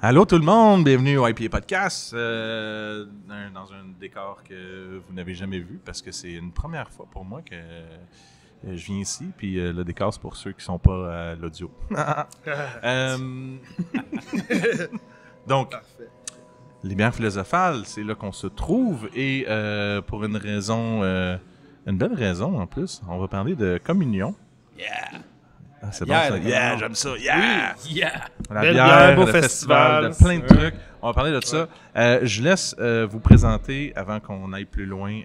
Allô tout le monde, bienvenue au IPA Podcast, dans un décor que vous n'avez jamais vu parce que c'est une première fois pour moi que je viens ici, puis le décor c'est pour ceux qui ne sont pas à l'audio. Donc, parfait. Les bières philosophales, c'est là qu'on se trouve et pour une raison, une belle raison en plus, on va parler de communion. Yeah! Ah, c'est bon ça. Yeah, j'aime ça. Yeah! Oui, yeah! La belle bière, beau le festival, de plein de trucs. On va parler de ça. Je laisse vous présenter avant qu'on aille plus loin.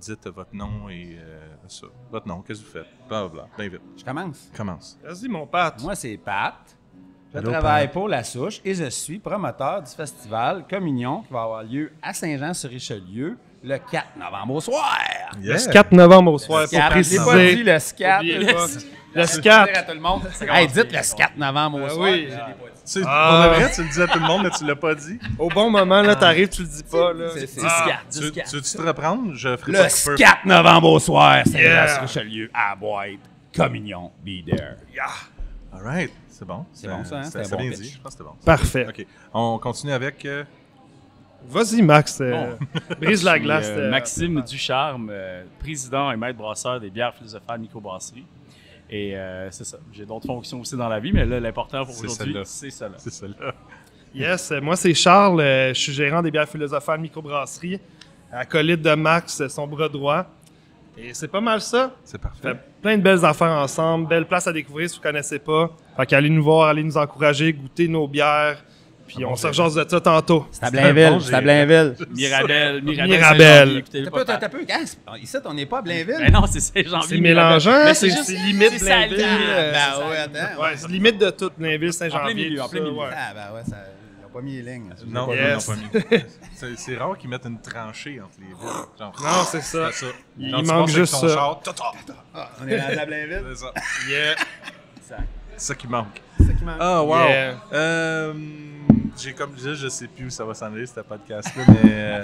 Dites votre nom et ça. Votre nom, qu'est-ce que vous faites? Blablabla. Bien vite. Je commence. Commence. Vas-y, mon Pat. Moi, c'est Pat. Je Allô, travaille Pat. pour La Souche et je suis promoteur du festival Communion qui va avoir lieu à Saint-Jean-sur-Richelieu le 4 novembre au soir. Yeah. Le 4 novembre au soir, pour Je l'ai pas dit, préciser. le scat. Oubliez pas. Le Dire scat. à tout le monde. Hey, dites le 4 novembre au soir. oui. Je l'ai pas dit. Pour de vrai, tu le dis à tout le monde, mais tu l'as pas dit. Au bon moment, là, t'arrives, tu le dis pas. Là. C'est Ah. scat. Tu Du scat. veux-tu te reprendre? Je ferai pas Le de peu. 4 novembre au soir, Yeah. Saint-Jean-sur-Richelieu à boîte. Communion, be there. All right. C'est bon. C'est bon, ça, hein? C'est un C'est bon bien pitch. dit. Je pense que c'était bon. Parfait. OK. On continue avec... Vas-y, Max. Brise la Je suis, glace. Maxime Ducharme, président et maître brasseur des bières philosophales microbrasserie. Et c'est ça. J'ai d'autres fonctions aussi dans la vie, mais là, l'important pour C'est aujourd'hui, celle-là. c'est celle-là. C'est celle-là. Yes, moi, c'est Charles. Je suis gérant des bières philosophales microbrasserie. Acolyte de Max, son bras droit. Et c'est pas mal ça. C'est Fait parfait. plein de belles affaires ensemble, belle place à découvrir si vous ne connaissez pas. Fait qu'allez nous voir, allez nous encourager, goûter nos bières. Puis on se rejase de ça tantôt. C'est à Blainville. C'est à Blainville. Mirabelle. Mirabelle. Écoutez le T'as peu, podcast. Ici, on n'est pas à Blainville. Mais non, c'est Saint-Jean-Ville. C'est mélangeant, Mais c'est juste- limite c'est ça, Blainville. Ben ouais, attends. Ouais, c'est limite de tout, Blainville, En Saint-Jean-Ville. plein milieu, en tout plein ça, milieu. ouais. Ah, ben ouais, ils n'ont pas mis les lignes. Non, Yes. non, pas mis. C'est rare qu'ils mettent une tranchée entre les villes. Genre, Non, c'est ça. c'est ça. Il Quand tu manque passes juste avec ton ça. char, On est rendu à Blainville. c'est ça. Yeah. C'est ça qui manque. C'est ça qui manque. Ah, wow. Yeah. J'ai comme dit, je sais plus où ça va s'en aller, ce podcast-là, mais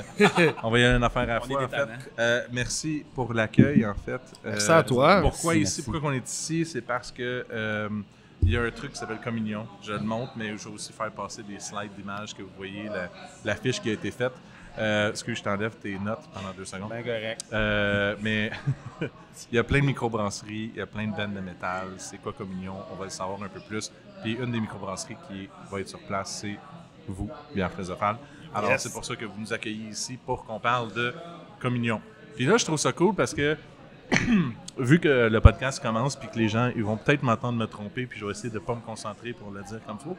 on va y aller une affaire à la On fois, est en des fait. talents. Merci pour l'accueil, en fait. Merci à toi. Pourquoi Merci, ici, pourquoi on est ici, c'est parce que il y a un truc qui s'appelle Communion. Je le montre, mais je vais aussi faire passer des slides d'images que vous voyez, la fiche qui a été faite. Excuse, je t'enlève tes notes pendant 2 secondes. Ben correct. Mais il y a plein de microbrasseries, il y a plein de bandes de métal. C'est quoi Communion? On va le savoir un peu plus. Puis une des microbrasseries qui va être sur place, c'est vous, Bière Philosophale. Alors Yes. c'est pour ça que vous nous accueillez ici pour qu'on parle de Communion. Puis là, je trouve ça cool parce que vu que le podcast commence puis que les gens ils vont peut-être m'entendre me tromper puis je vais essayer de pas me concentrer pour le dire comme il faut.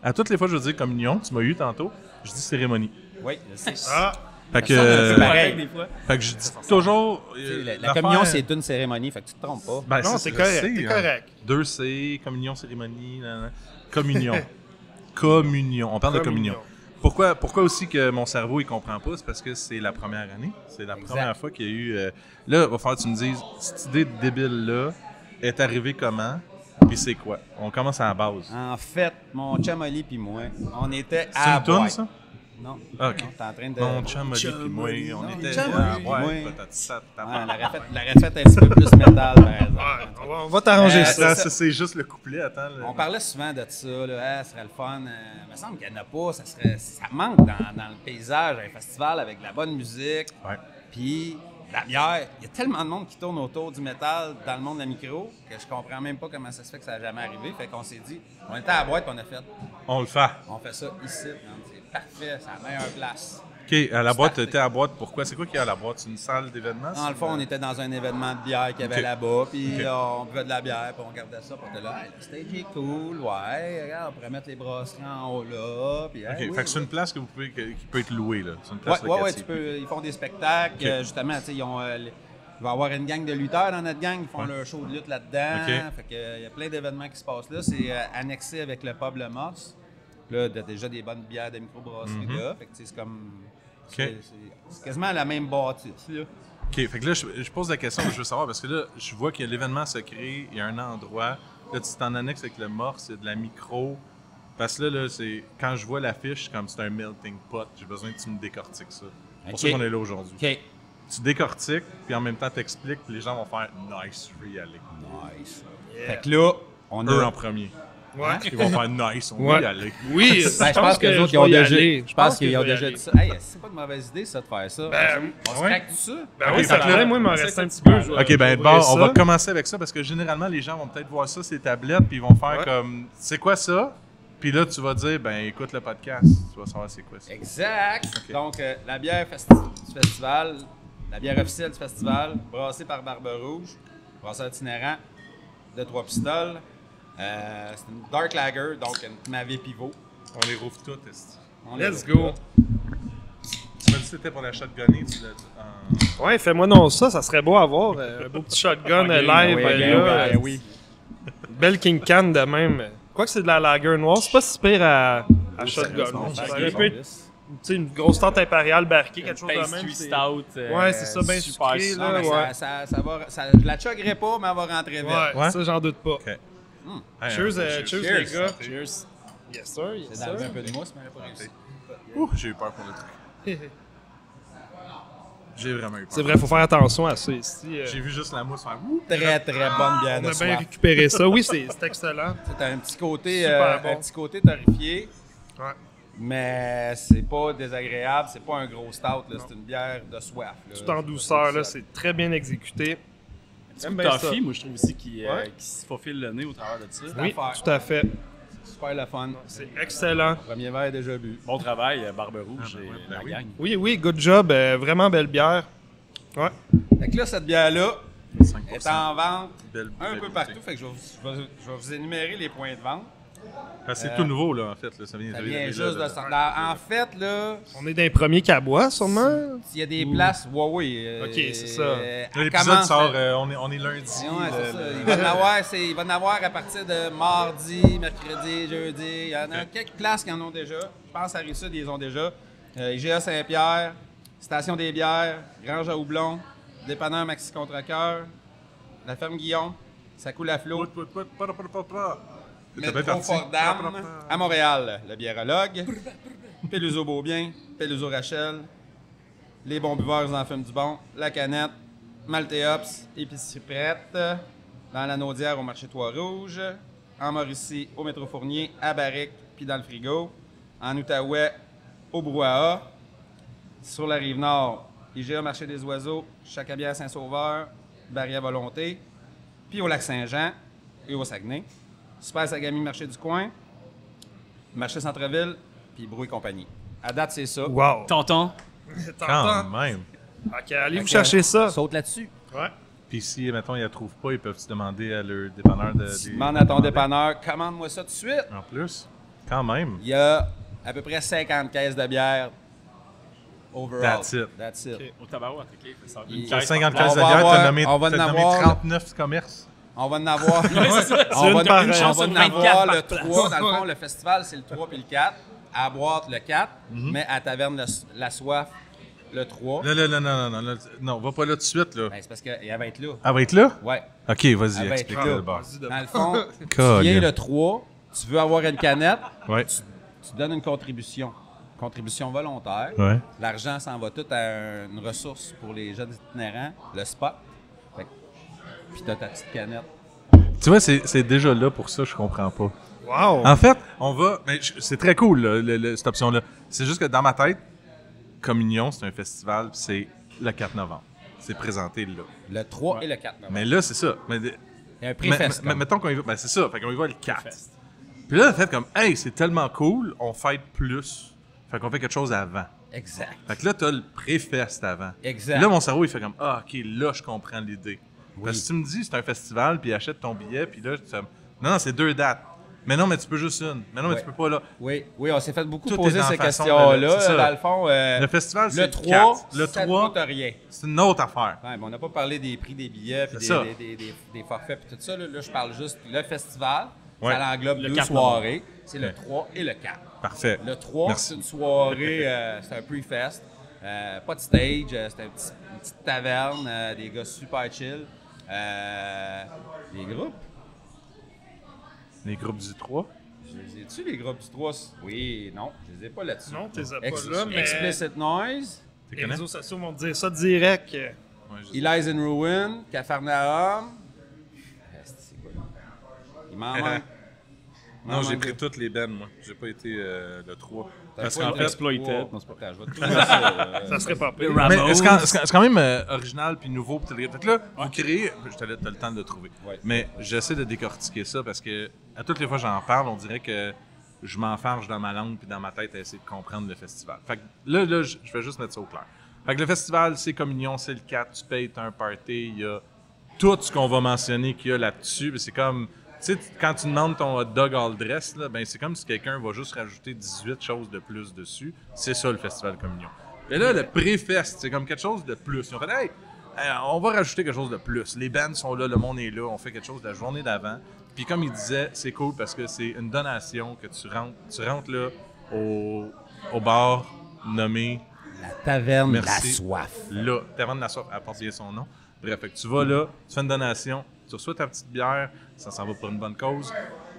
À toutes les fois que je veux dire Communion, tu m'as eu tantôt, je dis cérémonie. Oui, je sais. Ah, Fait Ça sonne un peu que, pareil. Des fois. fait que je dis toujours. La l'affaire- communion, c'est une cérémonie, fait que tu te trompes pas. Ben, non, c'est correct. C'est correct. 2C, communion, cérémonie, nanana. Communion. Communion. On parle de communion. Pourquoi aussi que mon cerveau il comprend pas? C'est parce que c'est la première année. C'est la première fois qu'il y a eu. Là, il va falloir que tu me dises, cette idée de débile-là est arrivée comment? Puis c'est quoi? On commence à la base. En fait, mon chum Oli puis moi, on était C'est à une toune, boîte. ça? Non, Ah, ok. non, t'es en train de... Mon chum, Oli, puis moi, on Non, était chum, à Oli, boîte, moi. patati ça, Ouais, patata. la refait un petit peu plus métal, par exemple. Ouais, on va t'arranger ça. Attends, ça, c'est juste le couplet, attends. On parlait souvent de ça, là, ça serait le fun. Il me semble qu'il n'y en a pas, ça manque dans le paysage, un festival avec de la bonne musique. Ouais. Puis la bière, il y a tellement de monde qui tourne autour du métal dans le monde de la micro que je comprends même pas comment ça se fait que ça n'a jamais arrivé. Fait qu'on s'est dit, on était à la boîte et on a fait, On le fait. on fait ça ici. man. C'est parfait, c'est la meilleure place. OK, à la boîte, parfait. t'étais à la boîte, pourquoi? C'est quoi qu'il y a à la boîte? C'est une salle d'événements? Dans le fond, on était dans un événement de bière qu'il y avait Ok. là-bas, puis Ok. on buvait de la bière, puis on regardait ça, puis on était là, hey, le stage est cool, ouais, regarde, on pourrait mettre les brasseries en haut là, puis OK, hey, oui, fait que c'est oui. une place que vous pouvez, qui peut être louée, là. C'est une Ouais, place ouais, ouais, locative. tu peux, ils font des spectacles, Ok. justement, tu sais, ils ont, il va y avoir une gang de lutteurs dans notre gang, ils font Ouais. leur show de lutte là-dedans, Ok. fait que, il y a plein d'événements qui se passent là, c'est annexé avec le pub Le Moss, là, il y a déjà des bonnes bières de microbrasserie là, fait que tu sais, c'est comme, c'est quasiment la même bâtisse, là. OK, fait que là, je pose la question, je veux savoir, parce que là, je vois que l'événement se crée, il y a un endroit Là, tu t'en annexes avec le morse, c'est de la micro. Parce que là, c'est quand je vois l'affiche, comme c'est un melting pot, j'ai besoin que tu me décortiques ça. C'est pour ça qu'on est là aujourd'hui. OK. Tu décortiques, puis en même temps, t'expliques, puis les gens vont faire « Nice, je vais y aller Nice. Yeah. Fait que là, on Eux a... en premier. Ouais. Ils vont faire « Nice, on Ouais. va y aller. » Oui, Ben, je pense que les autres, ils ont je vais y déjà... aller. Je pense qu'ils que ont je vais y déjà aller. dit ça. Hey, c'est pas une mauvaise idée, ça, de faire ça. Ben, on se ouais. craque tout ça? Ben Ok, oui, ça fait que là- fait, moi, il m'en reste c'est un ça petit peu. que tu je vais- OK, je ben vais bon, on ça. va commencer avec ça parce que généralement, les gens vont peut-être voir ça, ces tablettes, puis ils vont faire Ouais. comme « C'est quoi ça? » Puis là, tu vas dire « Ben écoute le podcast, tu vas savoir c'est quoi ça. » Exact. Ok. Donc, la bière du festival, la bière officielle du festival, brassée par Barbe Rouge, brasseur itinérant de Trois-Pistoles. C'est une Dark Lager, donc une Mavé Pivot. On les rouvre toutes, esti. On les Let's rouvre go. Tu m'as dit que c'était pour la shotgunner, tu l'as dit. Ouais, fais-moi non ça serait beau à voir. Un beau petit shotgun Ok, live. oui, là. oui, oui. Belle King Can de même. Quoique c'est de la lager noire, c'est pas si pire à shotgun. non, Ça c'est aurait bon. pu être une grosse tente impériale barquée, quelque chose de même. Pastry c'est- stout. Ouais, c'est ça, bien super sucré, Non, là. mais Ouais. je la chuggerai pas, mais elle va rentrer vite. Ouais, Ouais? ça, j'en doute pas. OK. Hey, Cheers, cheers, Cheers. les gars. Cheers. Yes, sir, yes, C'est d'enlever un sir. peu de mousse, mais elle n'a pas réussi. Ouh, j'ai eu peur pour le truc. J'ai vraiment eu peur. C'est vrai, faut faire attention à ça ici. J'ai vu juste la mousse faire ouh. Très, très bonne bière On de a bien soif. récupéré ça. Oui, c'est excellent. C'est un petit côté, Super bon. un petit côté torréfié, Ouais. mais c'est pas désagréable, c'est pas un gros stout, là, c'est une bière de soif. Là. Tout en douceur, là, c'est très bien exécuté. J'aime bien ça. Toffee, moi, je trouve aussi qui Ouais. se faufile le nez au travers de ça. Oui, L'affaire. tout à fait. Super le fun. C'est excellent. Premier verre déjà bu. Bon travail, Barbe Rouge ben et ouais, ben la oui. gang. Oui, oui, good job. Vraiment belle bière. Ouais. Fait que là, cette bière-là 5%. est en vente Belle un peu buvabilité. partout. Fait que je vais vous énumérer les points de vente. C'est tout nouveau, là, en fait. Là. Ça vient, Ça vient juste de sortir. En fait, là, On est dans les premiers cabois, sûrement. il y a des places. Oui. Ok, c'est ça. L'épisode sort, on est lundi. Ouais, c'est ça. le- Il va en avoir à partir de mardi, mercredi, jeudi. Il y en a quelques places qui en ont déjà. Je pense à Rive-Sud, ils les ont déjà. IGA Saint-Pierre, Station des Bières, Grange à Houblon, Dépanneur Maxi Contrecœur, La Ferme Guillaume, Ça coule à flot, Métro Fort-Dame, à Montréal, le Biérologue, Peluso Beaubien, Peluso Rachel, Les Bons Buveurs en fument du bon, La Canette, Maltéops, Épicerie Prête, dans la Naudière au marché Trois-Rouges, en Mauricie au métro Fournier, à Barrique, puis dans le frigo, en Outaouais au Brouhaha, sur la Rive-Nord, IGA Marché des Oiseaux, Chacabière Saint-Sauveur, Barrière Volonté, puis au Lac-Saint-Jean et au Saguenay, Super Sagami Marché du Coin, Marché Centre-Ville, puis Brou et compagnie. À date, c'est ça. Wow. Tonton, Quand T'entends? même. Ok, allez Fait vous que, chercher ça. Saute là-dessus. Ouais. Puis si, mettons, ils la trouvent pas, ils peuvent se demander à leur dépanneur de... Demande à ton dépanneur, commande-moi ça tout de suite. En plus, quand même. Il y a à peu près 50 caisses de bière overall. That's it. That's it. Ok. au tabarouette, OK? Ça sort Il- une Il y a caisse 50 par caisses de va bière, avoir- t'as nommé, on va t'as en nommé avoir- 39 commerces. On va en avoir. C'est une on par- va une en 24 avoir par le place. 3. Dans le fond, le festival, c'est le 3 puis le 4. À boîte, le 4. Mais à Taverne La Soif, le 3. Non, va pas là tout de suite, là. Ben, c'est parce qu'elle va être là. Elle va être là? Ouais. OK, Elle vas-y, va être explique là. le bar. Dans le fond, tu Colin. viens le 3, tu veux avoir une canette, Ouais, tu donnes une contribution. Contribution volontaire. ouais. L'argent s'en va tout à une ressource pour les jeunes itinérants, le spot. Fait que- Puis t'as ta petite canette. Tu vois, c'est déjà là pour ça, je comprends pas. Wow. En fait, on va... mais c'est très cool, là, cette option-là. C'est juste que dans ma tête, Communion, c'est un festival, puis c'est le 4 novembre. C'est présenté là. Le 3 et le 4 novembre. Mais là, c'est ça. Mais, Il y a un pré-fest. comme. mettons qu'on y va... Ben, c'est ça, fait qu'on y va le 4. Puis là, le fait comme, hey, c'est tellement cool, on fête plus. Fait qu'on fait quelque chose avant. Exact. Fait que là, t'as le pré-fest avant. Exact. Puis là, mon cerveau, il fait comme, ah, OK, là, je comprends l'idée. Parce que si tu me dis, c'est un festival, puis achète ton billet, puis là, non, c'est 2 dates. Mais non, mais tu peux juste une. Mais non, mais Ouais. tu peux pas là. Oui, on s'est fait beaucoup Tout poser est dans ces la façon questions-là. c'est ça. Dans le fond, Le festival, c'est le 3, 4. Le ça ne 3, coûte rien. c'est une autre affaire. Ouais, mais on n'a pas parlé des prix des billets, puis C'est ça. des forfaits, puis tout ça. Là, je parle juste le festival. Ouais. Ça englobe Le 2 4 soirées. C'est le Ouais. 3 et le 4. Parfait. Le 3, Merci. c'est une soirée, c'est un pre-fest. Pas de stage, c'est une petite taverne, des gars super chill. Des groupes. Les groupes du 3. Je les ai-tu, les groupes du 3? Oui, non, je les ai pas là-dessus. Non, tu les as pas là, mais Explicit Noise, les réseaux sociaux vont te dire ça direct. Ouais, je sais. Eli's in Ruin, Capharnaüm. C'est quoi? Il m'en manque. Non, j'ai pris toutes les bands, moi. J'ai pas été le 3. Parce T'as qu'en pas fait, été Exploited. trois. Non, c'est pas Attends, je vais te trouver ça. Ça serait pas pire. Les mais Ramones. c'est quand même original puis nouveau. Fait que là, vous créez... T'as le temps de le trouver. Ouais. Mais j'essaie de décortiquer ça parce que à toutes les fois que j'en parle, on dirait que je m'enfarge dans ma langue puis dans ma tête à essayer de comprendre le festival. Fait que là je vais juste mettre ça au clair. Fait que le festival, c'est Communion, c'est le 4, tu payes, t'as un party, il y a tout ce qu'on va mentionner qu'il y a là-dessus. C'est comme... Tu sais, quand tu demandes ton hot dog all dress, là, ben c'est comme si quelqu'un va juste rajouter 18 choses de plus dessus. C'est ça, le Festival Communion. Et là, le pré-fest, c'est comme quelque chose de plus. Ils ont fait, hey, on va rajouter quelque chose de plus. Les bands sont là, le monde est là, on fait quelque chose de la journée d'avant. Puis comme il disait, c'est cool parce que c'est une donation que tu rentres là au bar nommé La taverne de la Merci. soif. là. Taverne de la Soif, elle porte bien son nom. Bref, fait que tu vas là, tu fais une donation, tu reçois ta petite bière, ça s'en va pour une bonne cause.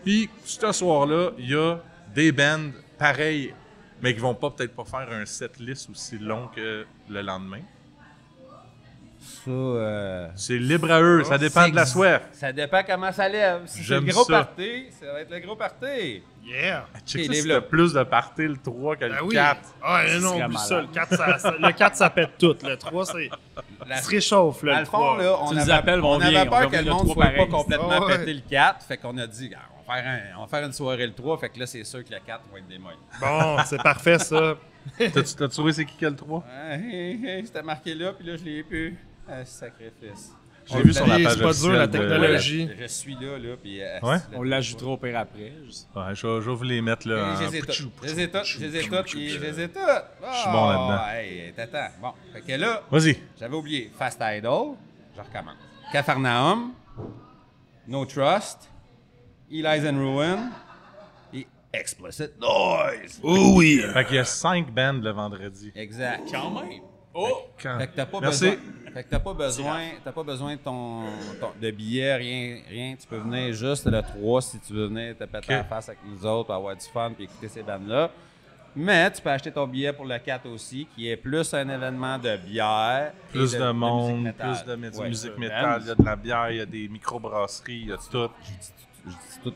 Puis, ce soir-là, il y a des bands pareils, mais qui vont peut-être pas faire un setlist aussi long que le lendemain. Ça, C'est libre à eux, ça dépend de la soif. Ça dépend comment ça lève. Si c'est J'aime le gros ça. party, ça va être le gros party. Yeah! Check Ok, ça, les c'est là. plus de party le 3 que Ben le oui! 4. Ah non, serait oublie malade. ça. Le 4, ça pète tout. Le 3, c'est... La- Il se réchauffe, là, Dans le le fond, 3. là, Tu nous appelles, on on vient, avait on peur va que le venir monde le soit 3 pas pareil. complètement Ah ouais. pété le 4. Fait qu'on a dit, gars, on va faire une soirée le 3. Fait que là, c'est sûr que le 4 va être démoli. Bon, c'est parfait, ça. T'as trouvé c'est qui le 3? C'était marqué là, puis là, je l'ai plus. Sacrifice. Je l'ai vu sur la C'est page pas dur, la officielle de- technologie. Je suis là, puis... Ouais? On l'ajoutera au pire après. Ouais, je vais vous les mettre là. Je en les ai pouchou, toutes. Je les ai toutes. Je les ai toutes. Je les ai toutes. Je suis bon là-dedans. Hey, t'attends. Bon. Fait que là, Vas-y. j'avais oublié Fast Idol. Je recommence. Capharnaüm. No Trust. Eli's in Ruin. Et Explicit Noise. Oh oui! Fait qu'il y a 5 bands le vendredi. Exact. Quand même. Oh! Quand? Fait que t'as pas Merci. besoin. Fait que t'as pas besoin de de billets, rien. Tu peux venir juste le 3 si tu veux venir te péter Ok. en face avec nous autres, avoir du fun puis écouter ces bandes-là. Mais tu peux acheter ton billet pour le 4 aussi, qui est plus un événement de bière. et Plus de monde, musique métal. plus de Ouais. musique métal, il y a de la bière, il y a des microbrasseries, il y a tout. Tout,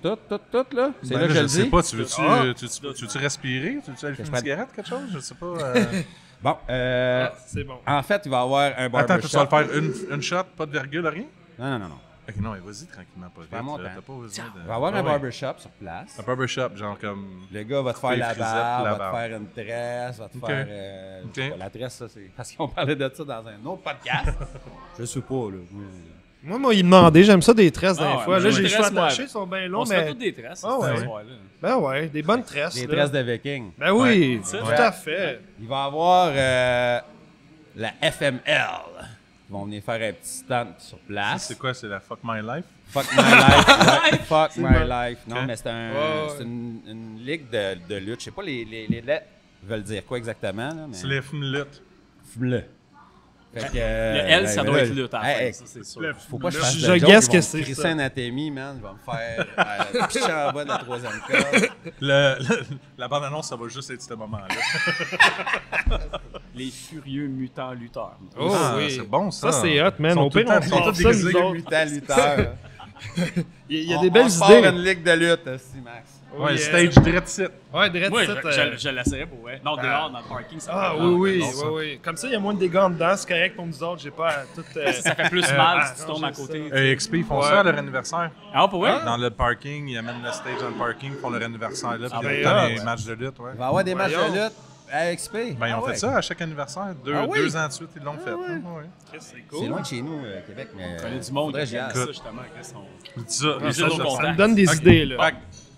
là. C'est Ben là que je je le sais dis. pas, tu veux-tu Ah. tu respirer? Tu veux-tu aller fumer une prends- cigarette, quelque chose? Je sais pas. Bon, C'est bon. en fait, il va y avoir un barbershop. Attends, tu vas le faire une shot, pas de virgule, rien? Non. Ok, non, mais vas-y tranquillement, pas vite. Prends mon là, temps. T'as pas besoin de... Il va y avoir Ah un ouais. barbershop sur place. Un barbershop, genre comme... Le gars va te faire Les la frisettes, barbe, la va te barbe. faire une tresse, va te Ok. faire... Ok. je sais pas, la tresse, ça, c'est... Parce qu'on parlait de ça dans un autre podcast. Je sais pas, là. Moi, il demandait, j'aime ça des tresses des Ah ouais, fois. moi, Là, j'ai j'ai les des cheveux tresses, moi. attachés, ils sont bien longs, On se fait mais... toutes des tresses. Ah ouais. ce soir-là. Ben ouais, des bonnes tresses. Des là. tresses de viking. Ben oui, Ouais. tout à fait. Il va y avoir la FML. Ils vont venir faire un petit stand sur Ça, place. c'est quoi? C'est la Fuck My Life? Fuck my life. Ouais, fuck my life. Non, Ok. mais c'est Ouais. c'est une ligue de lutte. Je sais pas les lettres veulent dire quoi exactement. Là, mais... C'est les fumes-luttes. FML. Fait que, Le L, ça ben doit là, être lutte à la hey, fin, ça, c'est sûr. Faut pas que je fasse Je de joke, guesse ils que vont c'est me crisser ça. anatomie, man. Je vais me faire picher en bas de la troisième corde. La bande-annonce, ça va juste être ce moment-là. Les furieux mutants lutteurs. Oh Ah, oui. c'est bon, ça. Ça, c'est hot, man. Ils sont Au pire, tout le on temps- ils sont part tous ça, déguisés. nous autres. Mutant lutteur. Il y a des belles on part idées. une ligue de lutte aussi, Max. Ouais, le Yeah. stage direct site. Ouais, direct Moi, site, je l'essaierais pour vrai. Non, dehors, dans le parking, ça Ah fait oui, oui, non, ça. oui. Comme ça, il y a moins de dégâts en dedans. C'est correct pour nous autres. J'ai pas à tout... Ça fait plus mal si tu tombes à côté. EXP, ils font Ouais. ça à leur anniversaire. Ah, pour vrai? Dans le parking, ils amènent le stage dans le parking, ils font leur anniversaire là, puis Ah, il y a ben, tout le temps ah, des ouais. matchs de lutte, ouais. Il va y avoir des matchs Voyons. de lutte à XP. Ben, ils ont Ah fait ouais. ça à chaque anniversaire. Deux oui? 2 ans de suite, ils l'ont fait. Ouais, ouais. C'est C'est cool. loin de chez nous, Québec, mais. Il y a du monde faudrait qui que j'y aime aille. ça, justement. Chris, Je dis ça. Les ça, jeux ça, d'eau ça- Ça me donne des Ok. idées, là.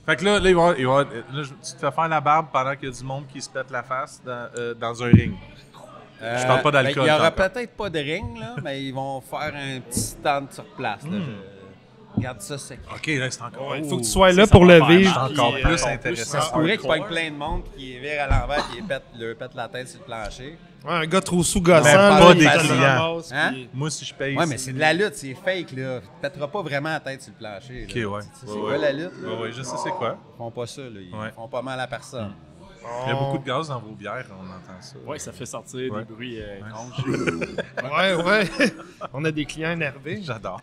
Fait que là, il va y avoir- là, tu te fais faire la barbe pendant qu'il y a du monde qui se pète la face dans un ring. Je parle pas d'alcool, Il n'y aura encore. peut-être pas de ring, là, mais ils vont faire un petit stand sur place. Là, Garde ça secret. OK, là, c'est encore... Il faut que tu Oh. sois là Ça pour va le faire vivre. mal. encore puis, plus euh, intéressant. Ça se pourrait qu'il hardcore. pogne plein de monde qui est vire à l'envers et leur pète la tête sur le plancher. Ouais, un gars trop sous-gossant. Mais là, pas il des te le clients. ramasse, Hein? puis- Moi, si je paye... Ouais, mais c'est de la lutte, c'est fake, là. Tu pèteras pas vraiment la tête sur le plancher. OK, là. ouais. Tu sais, c'est quoi la lutte, là? Ouais, je sais c'est quoi. Ils font pas ça, là. Ils Ouais. font pas mal à personne. Il y a beaucoup de gaz dans vos bières, on entend ça. Ouais, ça fait sortir Ouais. des bruits étranges. Ouais. On a des clients énervés. J'adore.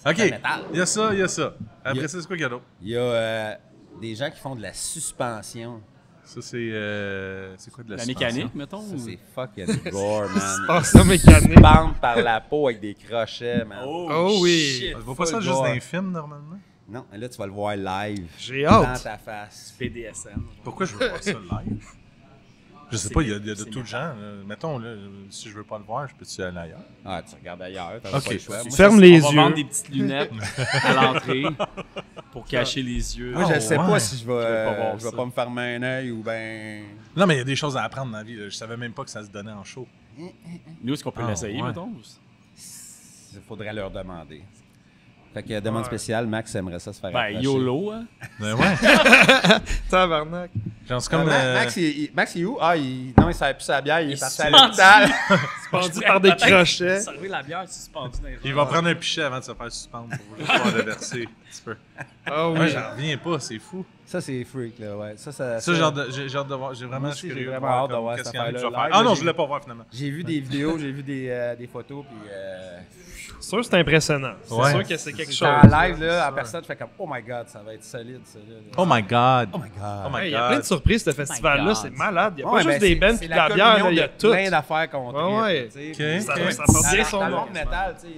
OK, métal. il y a ça, il y a ça. Il y Après a- ça, c'est quoi qu'il y a d'autre? Il y a des gens qui font de la suspension. Ça, c'est quoi de la La suspension? mécanique, mettons. Ça, c'est fucking gore, man. Suspension mécanique. Bande par la peau avec des crochets, man. Oh oui. shit. On voit pas ça Full juste gore. dans les films, normalement? Non, là, tu vas le voir live. J'ai Dans hâte. ta face. BDSM. Pourquoi je veux voir ça live? Je sais C'est pas, il y a de c'est tout le genre. Mettons, là, si je veux pas le voir, je peux-tu aller ailleurs? Ah, tu regardes ailleurs, t'as Ok. pas le choix. Tu Moi, fermes On les va yeux. vendre des petites lunettes à l'entrée pour cacher les yeux. Moi, je sais ouais. pas si je vais, vais pas voir je vais ça. pas me fermer un œil ou ben. Non, mais il y a des choses à apprendre dans la vie. Là. Je savais même pas que ça se donnait en show. Nous, est-ce qu'on peut Ah, l'essayer, ouais. mettons? Il faudrait leur demander. Fait que demande spéciale, Max aimerait ça se faire Ben, approcher. YOLO, hein? Ben ouais. Tabarnak. Genre, c'est comme... Max, il est où? Ah, non, il savait plus sa bière, il est parti à suspendu. l'hôpital. Suspendu par des crochets. Servir la bière suspendue dans les Il va prendre un pichet avant de se faire suspendre pour juste pouvoir le verser un petit peu. Ah Ouais, oui. j'en reviens pas, c'est fou. Ça, c'est freak, là, ouais. Ça, j'ai hâte de voir. J'ai vraiment Moi aussi, j'ai curieux vraiment hâte de comme voir qu'est-ce cette qu'il y en a qui affaire-là vont faire. live, Ah non, là, je voulais pas voir finalement. J'ai vu des vidéos, j'ai vu des photos, puis C'est sûr que c'est impressionnant. C'est Ouais. sûr que c'est quelque chose. en live, là, ça. en personne, tu fais comme « Oh my God, ça va être solide, ça, là. » Oh my god. Oh my God. Oh my Hey, il y a plein de god. surprises, ce festival-là. God. C'est malade. Il n'y a Ouais, pas juste ben, des bands c'est et de la bière. communion là, Il y a de tout. plein d'affaires qu'on tripe, ouais. tu sais. Ok, Ça, ok. ça porte bien Dans son le nom. monde métal, tu sais,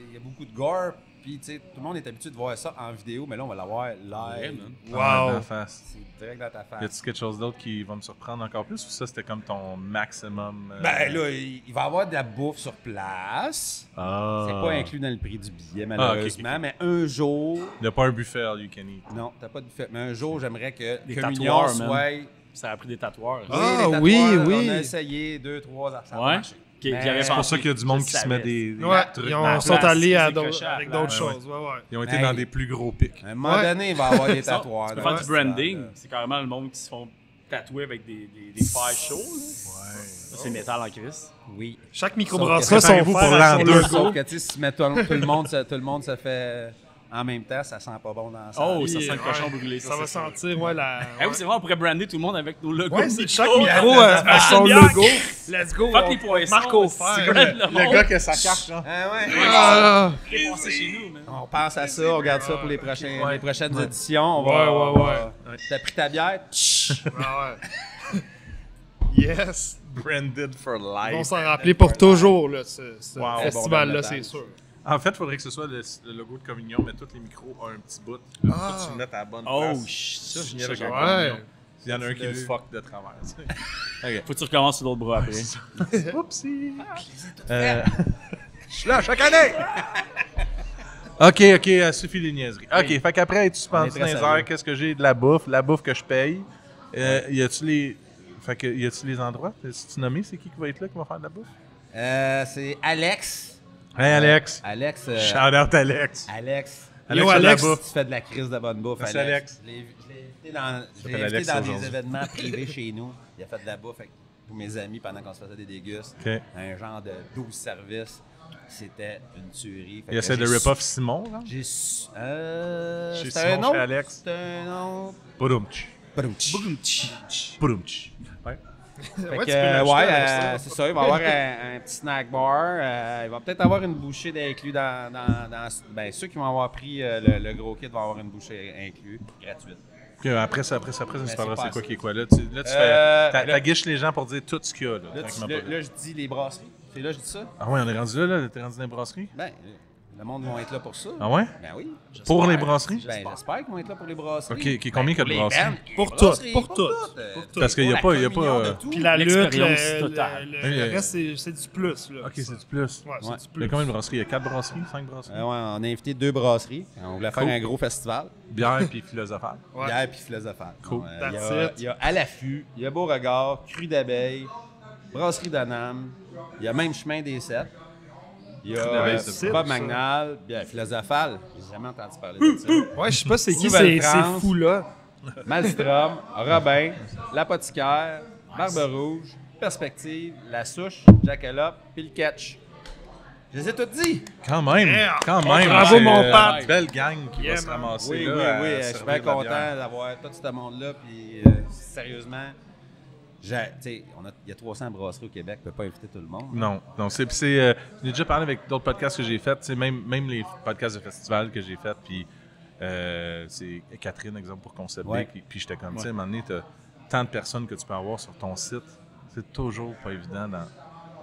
il y a beaucoup de gore, puis tu sais, tout le monde est habitué de voir ça en vidéo, mais là, on va l'avoir live. Dans la Wow. face. C'est direct dans ta Y face. a-tu quelque chose d'autre qui va me surprendre encore plus ou ça c'était comme ton maximum? Ben là, il va y avoir de la bouffe sur place. Ah. C'est pas inclus dans le prix du billet, malheureusement, mais un jour... Il n'y a pas un buffet all you can eat. Non, t'as pas de buffet, mais un jour, j'aimerais que Des Communion tatoueurs, man. soit... Ça a pris des tatoueurs. Ah, les tatoueurs, oui, oui. On a essayé 2-3 ça a Ouais. marché. Qui Mais avait C'est pour ça pensé. qu'il y a du monde Je qui se savais. met des Ouais, trucs. ils dans- sont allés à des d'autres- crochets à avec la d'autres place. choses. Ouais, ouais. Ils ont été Hey. dans des plus gros pics. À un moment Ouais. donné, il va y avoir des Ça, tatoueurs. tu peux dans faire le du branding. festival, C'est carrément le monde qui se font tatouer avec des fers chauds. Là. Ça, c'est métal en crise. là. Oui. Chaque Sauf microbrasserie a que- son préparez-vous fer pour à l'an son 2. logo. Sauf que, tu sais, si tout le monde se fait en même temps, ça sent pas bon dans la salle. Oh, ça Oui, sent le cochon ouais. brûlé. Ça va c'est sûr. sentir, ouais, la. Eh oui, c'est vrai, on pourrait brander tout le monde avec nos logos. Ouais, c'est de chaque micro. micro a son bière. logo. Let's go. Fuck on- les poissons. Marque au c'est fer. brand le monde. qui a sa carte, genre. Ah ouais. Ah, C'est passé chez nous, man. On pense à ça, on regarde ça pour les prochaines éditions. On Ouais, va, ouais, on va- T'as pris ta bière? ah ouais. Yes. Branded for Ils vont life. s'en rappeler pour toujours, là, ce Wow. festival-là, Bon, c'est ben, sûr. En fait, il faudrait que ce soit le logo de Communion, mais tous les micros ont un petit bout. Ah. Faut que tu le mettes à la bonne Oh, place. shit. Ça, je viens Ça, avec j'ai- un Ouais. Communion. Il y en a un qui le fuck de travers. tu sais. OK. Faut que tu recommences sur l'autre bras après. Oupsie. Je suis là chaque année. OK, suffit les niaiseries. OK, fait qu'après être suspendu très dans les sérieux. airs, qu'est-ce que j'ai? De la bouffe que je paye. Y a-tu les... Fait que, y a-tu les endroits? Si-tu nommé, c'est qui va être là, qui va faire de la bouffe? C'est Alex. Hey, Alex. Alex. Shout out Alex. Alex. Alex, Yo, fait de la Alex. bouffe. Tu fais de la crise de bonne bouffe, Merci, Alex. Alex. Je l'ai invité dans, s'appelle Alex des aujourd'hui. événements privés chez nous. Il a fait de la bouffe avec tous mes amis pendant qu'on se faisait des dégustes. OK. Un genre de 12 services. C'était une tuerie. Fait Il que essaie de j'ai rip-off Simon, là. J'ai Chez c'était un Simon, autre. chez Alex. C'était un autre. Poudoumtch. Badumtch. Poudoumtch. Ouais. Fait Ouais, que, tu peux l'ajouter ouais, avec ça. c'est ça. Il va y avoir un petit snack bar. Il va peut-être avoir une bouchée d'inclus dans ben, ceux qui vont avoir pris le gros kit vont avoir une bouchée inclus, gratuite. OK, après ça se parlera, c'est c'est pas quoi assez. qui est quoi. Là, tu là- t'aguiches les gens pour dire tout ce qu'il y a. Là, Là, tranquillement là, pas. là, je dis les brasseries. C'est là que je dis ça? Ah ouais, on est rendu là? T'es rendu dans les brasseries? Ben, le monde va être là pour ça. Ah ouais? Ben oui. Pour les brasseries? Ben, j'espère qu'ils vont être là pour les brasseries. OK, combien qu'il y a de Les brasseries? bands, Pour les toutes, brasseries, pour toutes. Parce qu'il y a Pour pas... la Il y a communion pas de tout. Puis la lutte, L'expérience totale. le reste, c'est du plus, là. OK, c'est du plus. Ouais, c'est Ouais. du Il y plus. a combien de brasseries? Il y a 4 brasseries? 5 brasseries? Ouais, on a invité 2 brasseries. On voulait faire Cool. un gros festival. Bière puis philosophale. Ouais. Bière puis philosophale. Cool. Il y That's a- it. il y a À l'affût, il y a Beauregard, Cru d'abeille, Brasserie d'Anam, il y a même Chemin des Sept. Il y a site, Bob ça. Magnal, bien philosophale. J'ai jamais entendu parler de ça. Ouais, je sais pas c'est qui Nouvelle-France. ces fous-là. Malstrom, Robin, L'Apothicaire, Barbe Rouge, Perspective, La Souche, Jackalope, puis le Catch. Je les ai tous dit. Quand même, Yeah. quand même. Bravo, c'est, mon Pat. Une belle gang qui Yeah, va se man. ramasser Oui, là. oui, à oui. Je suis servir bien de la content bière. d'avoir tout ce monde-là. Puis, sérieusement, il y a 300 brasseries au Québec. On ne peut pas inviter tout le monde. Non, j'ai déjà parlé avec d'autres podcasts que j'ai faits, même les podcasts de festival que j'ai faits, puis c'est Catherine, exemple, pour Concept Ouais. Day, puis j'étais comme, tu sais, à un moment donné, t'as tant de personnes que tu peux avoir sur ton site, c'est toujours pas évident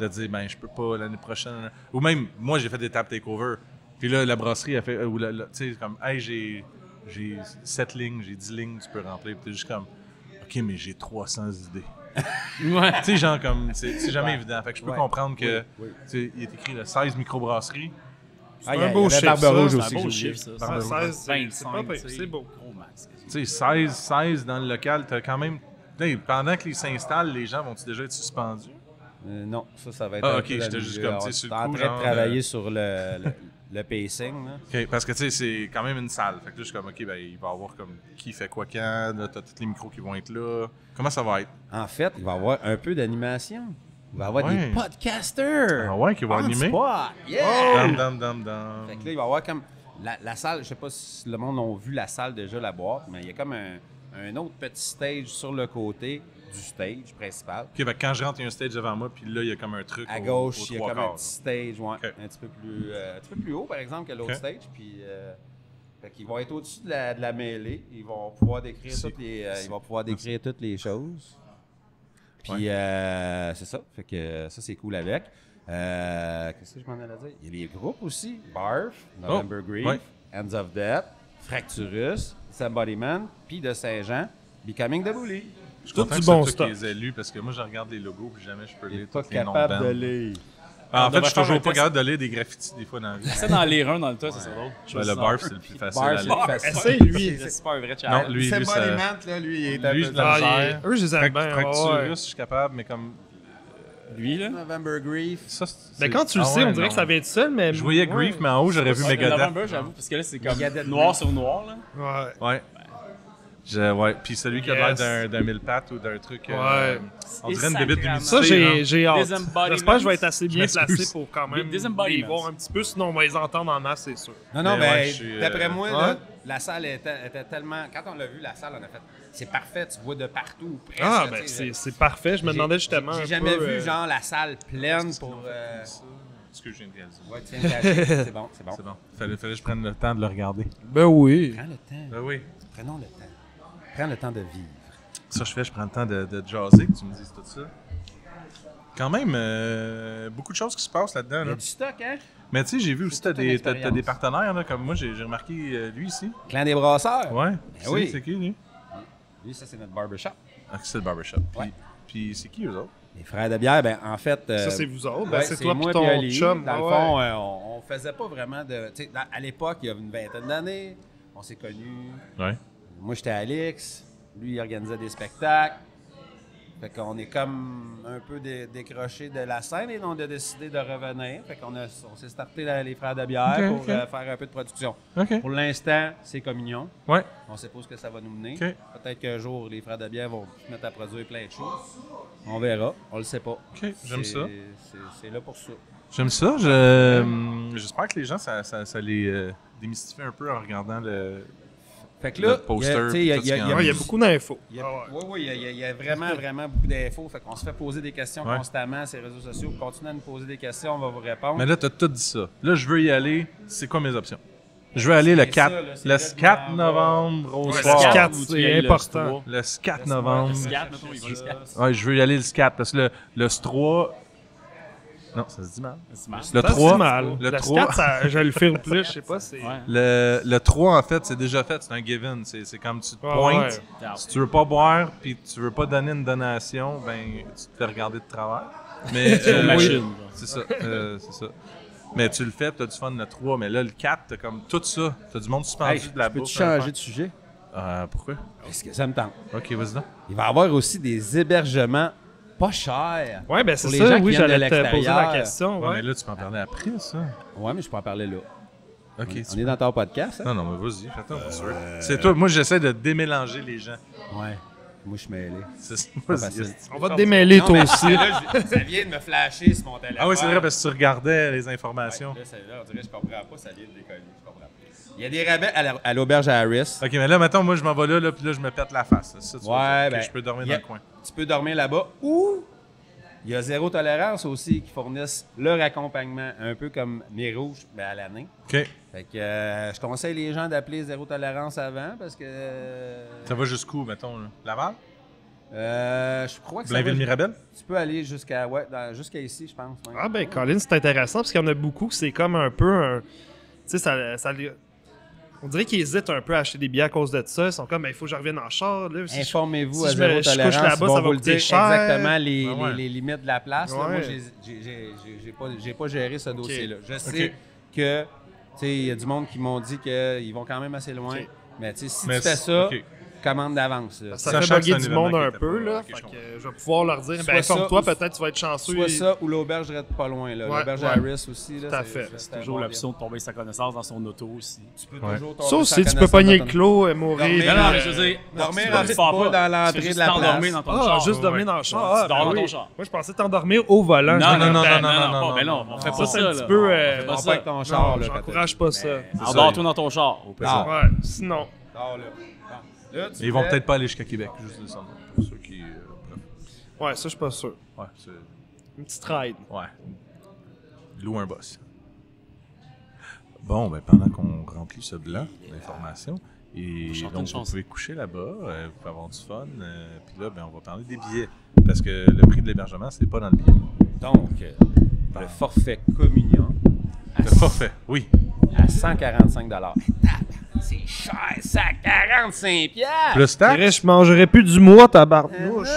de dire, ben, je peux pas l'année prochaine, ou même, moi, j'ai fait des tap takeover, puis là, la brasserie a fait, tu sais, comme, hey, j'ai 7 lignes, j'ai 10 lignes, tu peux remplir, puis t'es juste comme, OK, mais j'ai 300 idées. Ouais. Tu sais, genre, comme, c'est jamais évident. Fait que je peux Ouais. comprendre que, Oui. tu sais, il est écrit le 16 microbrasseries. Ah, un beau chiffre, Barbe ça. Rouge C'est un aussi. beau j'ai oublié. chiffre, ça. Barbe Ouais, Rouge. 16, c'est pas pire, c'est beau. Gros max. Tu sais, 16 dans le local, t'as quand même. Hey, pendant que les s'installent, les gens vont-ils déjà être suspendus? Non, ça va être. Ah, un ok, peu j'étais la juste mesure. comme, tu sais, On sur est le en coup, train genre, de travailler sur le pacing. Là. OK, parce que, tu sais, c'est quand même une salle. Fait que là, je suis comme, OK, ben, il va y avoir comme qui fait quoi quand. Là, t'as tous les micros qui vont être là. Comment ça va être? En fait, il va y avoir un peu d'animation. Il va y avoir Ouais. des podcasters. Ah ouais, qui vont On animer? spot. Yeah! Dam, dam, dam, dam. Fait que là, il va y avoir comme la salle, je sais pas si le monde a vu la salle déjà, la boîte, mais il y a comme un autre petit stage sur le côté du stage principal. OK, ben, quand je rentre, il y a un stage devant moi, puis là, il y a comme un truc. À au gauche, il y a trois comme un quarts, petit stage, ouais, OK. un petit peu plus haut, par exemple, que l'autre OK. stage. Puis, fait qu'ils vont être au-dessus de la mêlée. Ils vont pouvoir décrire C'est- ils vont pouvoir décrire toutes les choses. Puis, c'est ça. Fait que ça, c'est cool avec. Qu'est-ce que je m'en allais dire? Il y a les groupes aussi. Barf, November Grief, ouais. Hands of Death, Fracturus, Somebody Man, puis de Saint-Jean, Becoming the Bully. Je suis Tout content du que bon c'est toi stock. qui les ai lus, parce que moi, je regarde les logos, puis jamais je peux Il n'est lire pas tous les noms capable bandes. de lire. Ah, en fait, je devrait suis faire toujours un pas test. capable de lire des graffitis des fois dans la vie. Essaie d'en lire un dans le tas, ça serait drôle. Ben, le barf, c'est le plus facile Barf, à c'est lire. le facile. Essaye, lui. C'est pas un vrai Non, challenge. lui, ça... là, lui, il est un Lui, peu je la Ah, misère. eux, je les aime bien. ouais, Fracturus, ouais. je suis capable, mais comme... Lui, là. November Grief. Ça, Ben, quand tu le sais, on dirait que ça vient de seul, mais. Je voyais ouais. Grief, mais en haut, j'aurais vu Ouais, Megadeth. November, j'avoue, parce que là, c'est comme Megadeth noir Grief. sur noir, là. Ouais. Ouais. Ouais. Puis celui qui a Yes. l'air d'un mille pattes ou d'un truc... Ouais. on dirait une Et bébête sacrément. d'humidité. Ça, j'ai hâte. Disembodiment. J'espère que je vais être assez bien Je m'excuse. placé pour quand même Disembodiment. les voir un petit peu, sinon on va les entendre en masse, c'est sûr. Non, Mais mais ouais, je suis, d'après moi, ouais. là, la salle était tellement... Quand on l'a vu, la salle, on a fait... C'est parfait, tu vois de partout, presque. Ah, tu ben sais, c'est parfait. Je me demandais justement. J'ai un jamais peu, vu, genre, la salle pleine pour... Excuse, j'ai une réalisation. Ouais, tiens, caché. C'est bon, c'est bon. C'est bon. Fallait que je prenne le temps de le regarder. Ben oui. Prends le temps. Ben oui. Prenons le temps. Prends le temps de vivre. Ça, je prends le temps de jaser, que tu me dises tout ça. Quand même, beaucoup de choses qui se passent là-dedans. Il y a Là. du stock, hein? Mais tu sais, j'ai vu aussi, toute une t'as expérience. des partenaires, là, comme moi, j'ai remarqué lui ici. Clan des brasseurs. Ouais. oui. C'est qui, lui? Lui, ça, c'est notre barbershop. Ah, c'est le barbershop. Ouais. Puis c'est qui, eux autres? Les frères de bière, ben en fait... Ça, c'est vous autres. Ben, ouais, c'est toi moi et ton Oli. chum. Dans le ouais. fond, on faisait pas vraiment de... Tu sais, à l'époque, il y a une vingtaine d'années, on s'est connus. Ouais. Moi, j'étais à Alix. Lui, il organisait des spectacles. Fait qu'on est comme un peu décroché de la scène et on a décidé de revenir. Fait qu'on on s'est starté les frères de bière Ok, pour ok. faire un peu de production. OK. Pour l'instant, c'est communion. Ouais. On sait pas ce que ça va nous mener. OK. Peut-être qu'un jour, les frères de bière vont se mettre à produire plein de choses. On verra. On le sait pas. OK, j'aime ça. C'est là pour ça. J'aime ça. J'espère que les gens, ça les démystifie un peu en regardant le Fait que le là, poster. il y a- puis tout ce qu'il y en Ouais, il y a beaucoup d'infos. Il y a, Ah ouais. oui, il y a vraiment, vraiment beaucoup d'infos. Fait qu'on se fait poser des questions Ouais. constamment sur les réseaux sociaux. Continuez à nous poser des questions, on va vous répondre. Mais là, t'as tout dit ça. Là, je veux y aller. C'est quoi mes options? Je veux aller le C'est 4, ça, là, c'est le là que 4 je m'en novembre au Ouais, soir. le 4, Ou tu c'est y ailles le important. S3. Le 4 novembre. Le scat, mettons, il va le scat. Ouais, je veux y aller le 4 parce que le 3. Non, ça se dit mal. C'est mal. Le Ça, c'est 3. mal. Le Le 3. 4, ça, je le filme plus, je sais pas. C'est... Ouais. Le 3, en fait, c'est déjà fait. C'est un given. C'est comme tu te Ouais, pointes. ouais. Si tu veux pas boire puis tu veux pas donner une donation, ben tu te fais regarder de travers. Mais C'est une machine. oui, genre. c'est ça. C'est ça. Mais tu le fais, tu as du fun le 3. Mais là, le 4, t'as comme tout ça. T'as du monde suspendu Hey, de la peux-tu bouffe. changer de sujet? Pourquoi? Est-ce que ça me tente? Ok, vas-y donc. Il va y avoir aussi des hébergements pas cher. Ouais, ben c'est Pour les gens ça, qui oui, viennent de j'allais te poser la l'extérieur. question. Ouais, Ouais. mais là, tu peux en parler après, ça. Ouais, mais je peux en parler là. Ok. On est dans ton podcast, hein? Non, non, mais vas-y, fais-toi pour sûr. C'est toi, moi, j'essaie de démélanger les gens. Ouais. Moi, je suis mêlé. Vas-y. facile. On va te démêler, toi aussi. Là, ça vient de me flasher sur mon téléphone. Ah oui, c'est vrai, parce que tu regardais les informations. Ouais, là, on dirait que je comprends pas, ça vient de décoller. Je comprends pas. Il y a des rabais à l'auberge Harris. Ok, mais là, maintenant, moi, je m'en vais là, puis là, je me pète la face. C'est ça, tu vois, Ouais, ok, ben, je peux dormir il y a- dans le coin. Tu peux dormir là-bas ou il y a Zéro Tolérance aussi qui fournissent leur accompagnement, un peu comme mes rouges, mais à l'année. Ok. Fait que je conseille les gens d'appeler Zéro Tolérance avant parce que. Ça va jusqu'où, mettons, là? Laval? Je crois que ça va- Blainville-Mirabel? Tu peux aller jusqu'à jusqu'à ici, je pense. ouais. Ah ben, Colin, c'est intéressant parce qu'il y en a beaucoup que c'est comme un peu un... Tu sais, on dirait qu'ils hésitent un peu à acheter des billets à cause de ça. Ils sont comme, il faut que je revienne en char. Là. Si Informez-vous si à je Zéro me- je couche Tolérance. là-bas, ils ça vont va vous le coûter dire cher. exactement les, Ah ouais. les limites de la place. là. Ouais. Moi, j'ai pas géré ce dossier-là. Je sais Ok. que tu sais, il y a du monde qui m'ont dit qu'ils vont quand même assez loin. Ok. Mais tu sais, si Mais tu fais c'est- ça, ok. commande d'avance. là. Ça Sachant fait que bugger c'est un du événement monde qui un était peu, pas- là. ok, Fait je que comprends. je vais pouvoir leur dire, Soit ben informe-toi, ça, ou- peut-être tu vas être chanceux. Soit ça ou l'auberge reste pas loin. là. Ouais, L'auberge ouais. Harris aussi. Là, Tout à c'est- fait. c'est Toujours un bon l'option de tomber sa connaissance dans son auto aussi. lien. Tu peux Ouais. toujours tomber Ça aussi, sans tu peux connaissance pogner de le ton- clos et mourir. Dormir, Non, non, mais je veux dire, dormir tu en pars petite pas. boule dans Tu fais l'entrée juste de la t'endormir place. dans ton Ah, char. juste ouais. dormir dans le char. Tu Ah, dors ben dans ton oui. char. Moi, je pensais t'endormir au volant. Non, non, non, non, non, mais non, on fait Ça, pas c'est ça, un petit là. peu... On fait Pas pas ça. avec ton char, Non, là. j'encourage pas ça. Endors-toi dans ton char. Au pire. Non. Ouais, sinon... Dors là. Bon. Là, tu Ils vont fais- peut-être pas aller jusqu'à Québec, juste de ça. Pour ceux qui. Ouais, ça, je suis pas sûr. Ouais, c'est. Une petite ride. Ouais. Loue un boss. Bon, ben pendant qu'on remplit ce blanc d'informations, et chante donc une vous chanson. pouvez coucher là-bas, vous pouvez avoir du fun, puis là, ben, on va parler des billets. Parce que le prix de l'hébergement, c'est pas dans le billet. Donc, le forfait communion Le forfait, oui. à 145 C'est cher, ça, 45 piastres! Plus taxes. Chris, je mangerais plus du mois, tabarnouche.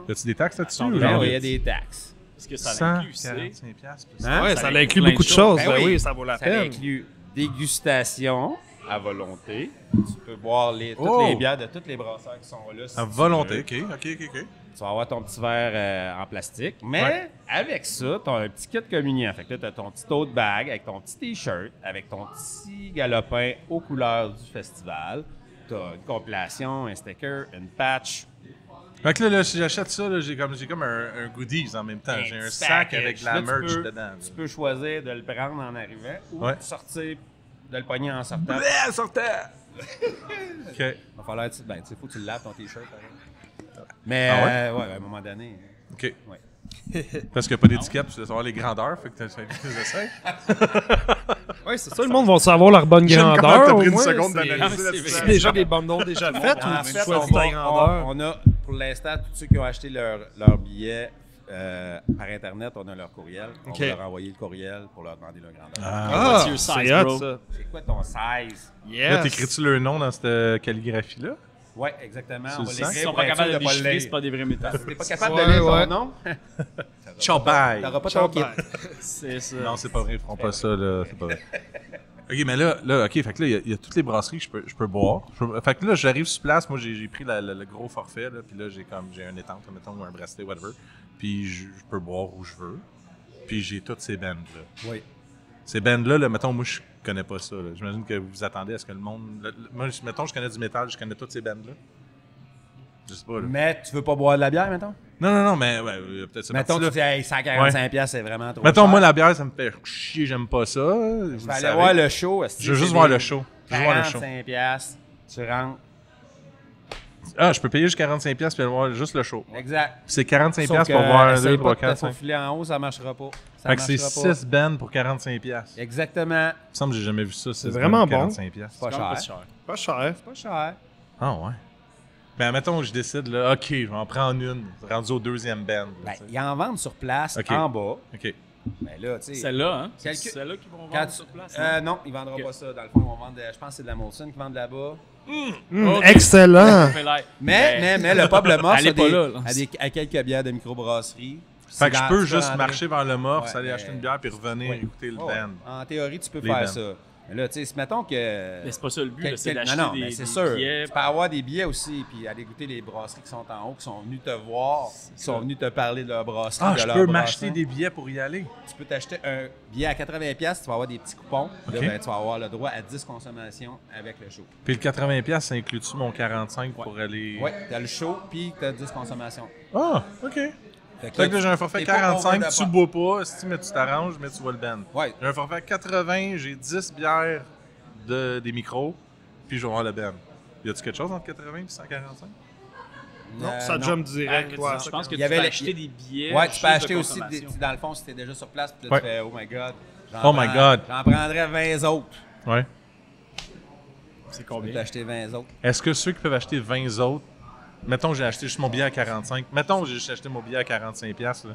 As-tu des taxes là-dessus? Attends, ou Non, genre il y a des taxes. Est-ce que ça inclut, c'est 145 piastres plus Hein? Ouais, Ça ça inclut inclut plein beaucoup de de choses. Ben Ben oui. oui, ça vaut la Ça peine. inclut dégustation à volonté. Tu peux boire toutes Oh! les bières de toutes les brasseurs qui sont là. si À tu volonté, veux. ok. Tu vas avoir ton petit verre en plastique. Mais Ouais. avec ça, tu as un petit kit communion. Fait que là, tu as ton petit tote bag avec ton petit t-shirt, avec ton petit galopin aux couleurs du festival. Tu as une compilation, un sticker, une patch. Fait que là, si j'achète ça, là, j'ai comme un goodies en même temps. J'ai un petit sac package. avec de la Là, tu merch peux- dedans. Tu peux choisir de le prendre en arrivant ou Ouais. sortir, de le pogner en sortant. Bleh, sortez! Ok. Il va falloir, ben, tu sais, faut que tu le laves ton t-shirt. pareil. Mais, Ah ouais, à un moment donné. Ok. Ouais. Parce qu'il n'y a pas d'étiquette, tu dois savoir les grandeurs, fait que tu as fait des essais. Ouais, c'est ça, le monde va savoir leur bonne J'aime comment grandeur. t'as au pris une moins, seconde c'est- d'analyser c'est là-dessus. C'est déjà des bundles déjà faites ou En tu fait, choisis ta grandeur? on a, pour l'instant, tous ceux qui ont acheté leur billet par Internet, on a leur courriel. On Ok. va leur envoyer le courriel pour leur demander leur grandeur. Ah. What's your size, Ah, c'est bro? hot, ça. C'est quoi ton size? Là, t'écris-tu leur nom dans cette calligraphie-là? Oui, exactement. Sur On le va sac? Ils l'écrire sont pour pas être capables sûr de pas le déchiffrer, lire. c'est pas des vrais métal. T'es pas capable Ouais, de lire ouais. ton nom? Ciao-bye! T'auras pas ton kit. C'est ça. Non, c'est pas vrai, ils feront pas ça, là. C'est pas vrai. Ok, mais là, ok, fait que là, il y a toutes les brasseries que je peux boire. Fait que là, j'arrive sur place, moi, j'ai pris le gros forfait, là, puis là, j'ai un étante, mettons, ou un bracelet, whatever. Puis je peux boire où je veux. Puis j'ai toutes ces bands-là. Oui. Ces bands-là, là, mettons, moi, je connais pas ça. là. J'imagine que vous vous attendez à ce que le monde. Moi, mettons, je connais du métal, je connais toutes ces bands-là. Je sais pas, là. Mais tu veux pas boire de la bière, mettons? Non, mais ouais, peut-être ça. Mettons, tu dis, hey, 145 piastres, c'est vraiment trop Mettons, cher. moi, la bière, ça me fait chier, j'aime pas ça. Je vais aller voir le show. Je veux juste voir le show. Je veux voir le show. 45 piastres, tu rentres. Ah, je peux payer juste 45$ puis aller voir juste le show. Exact. Puis c'est 45$ Sauf pour que, voir 2, essaye 3, pas 4, de 5. te faufiler en haut, ça marchera pas. Ça Fait que c'est marchera pas. 6 bands pour 45$. Il Exactement. me semble que j'ai jamais vu ça. C'est vraiment bon. 45$. Pas C'est quand même cher. Pas cher. C'est pas cher. Ah ouais. Ben, mettons que je décide, là, OK, je vais en prendre une, rendu au deuxième band. Ben, là, tu sais. ils en vendent sur place, Ok. en bas. OK. Mais là, tu sais. Celle-là, hein? C'est Calcul- celle-là qui vont quand vendre tu- sur place. Non, ils vendront Ok. pas ça. Dans le fond, ils vont vendre, je pense que c'est de la Molson qui vendent là-bas. Ok. Excellent. Mais le pub Le Morse Elle est a, pas là, là. à quelques bières de microbrasserie. Fait que je peux Tu juste rentrer. marcher vers le Morse, Ouais, aller mais- acheter une bière puis revenir Ouais. écouter le Ouais. band. En théorie, tu peux Les faire bands. ça. Mais là, tu sais, si mettons que... Mais c'est pas ça le but, là, c'est non, d'acheter non, des, mais c'est des sûr. billets. Tu peux avoir des billets aussi, puis aller goûter les brasseries qui sont en haut, qui sont venus te voir, qui sont venus te parler de leur brasserie, Ah, de je leur peux brassin. m'acheter des billets pour y aller. Tu peux t'acheter un billet à 80$, tu vas avoir des petits coupons. Là, OK. ben, tu vas avoir le droit à 10 consommations avec le show. Puis le 80$, ça inclut-tu mon 45$ pour aller... Oui, tu as le show, puis tu as 10 consommations. Ah, OK. Fait que là, j'ai un forfait t'es pas 45, over the tu pot. bois pas, si mais tu t'arranges, mais tu vois le ben. Ouais. J'ai un forfait 80, j'ai 10 bières des micros, puis je vais voir le ben. Y a-tu quelque chose entre 80 et 145? Non, ça jump direct. Ah, Ouais, je pense que Il tu y avait peux le- acheter des billets. Ouais, tu juste peux de acheter aussi, consommation. dans le fond, si tu es déjà sur place, puis là, Ouais. tu fais « Oh my God, Oh my God. j'en prendrais 20 autres. Ouais. C'est Tu peux combien? t'acheter 20 autres. Est-ce que ceux qui peuvent acheter 20 autres, mettons que j'ai acheté juste mon billet à 45, mettons que j'ai juste acheté mon billet à 45$, là,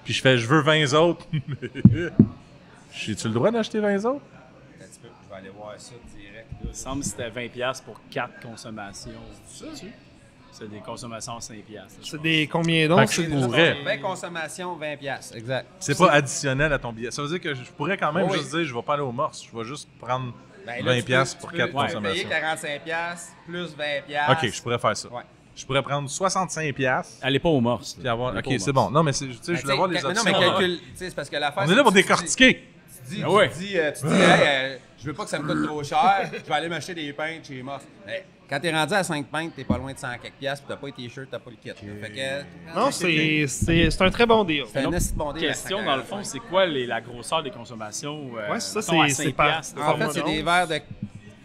puis je veux 20 autres, j'ai-tu le droit d'acheter 20 autres? Un petit peu, je vais aller voir ça direct. Il me semble que c'était 20$ pour 4 consommations. C'est des consommations à 5$. là, je C'est pense. des combien Fait donc? que C'est je pourrais. 20 consommations, 20$, exact. C'est pas additionnel à ton billet. Ça veut dire que je pourrais quand même Oui. juste dire je vais pas aller au morse, je vais juste prendre Ben là, 20$ pour 4 Tu peux consommations. payer 45$ plus 20$. Ok, je pourrais faire ça. Ouais. Je pourrais prendre 65$ Allez pas au morse. puis avoir. Allez Ok, pas au c'est morse. bon. Non, mais tu sais, je voulais voir les mais options. non, mais calcule. Tu sais, c'est parce que l'affaire. On est là pour c'est que décortiquer. Tu dis, Ah ouais. tu dis, hey, je veux pas que ça me coûte trop cher, je vais aller m'acheter des pintes chez Moss. Mais quand t'es rendu à 5 pintes, t'es pas loin de 100 quelques piastres, puis t'as pas les t-shirts, t'as pas le kit. Là. Fait que. Non, c'est un très bon deal. C'est un esti de bon deal à Question, 5 dans le fond, c'est quoi la grosseur des consommations? Ouais, ça, mettons, à c'est 5$, par- là. En fait, Format c'est des d'once. verres de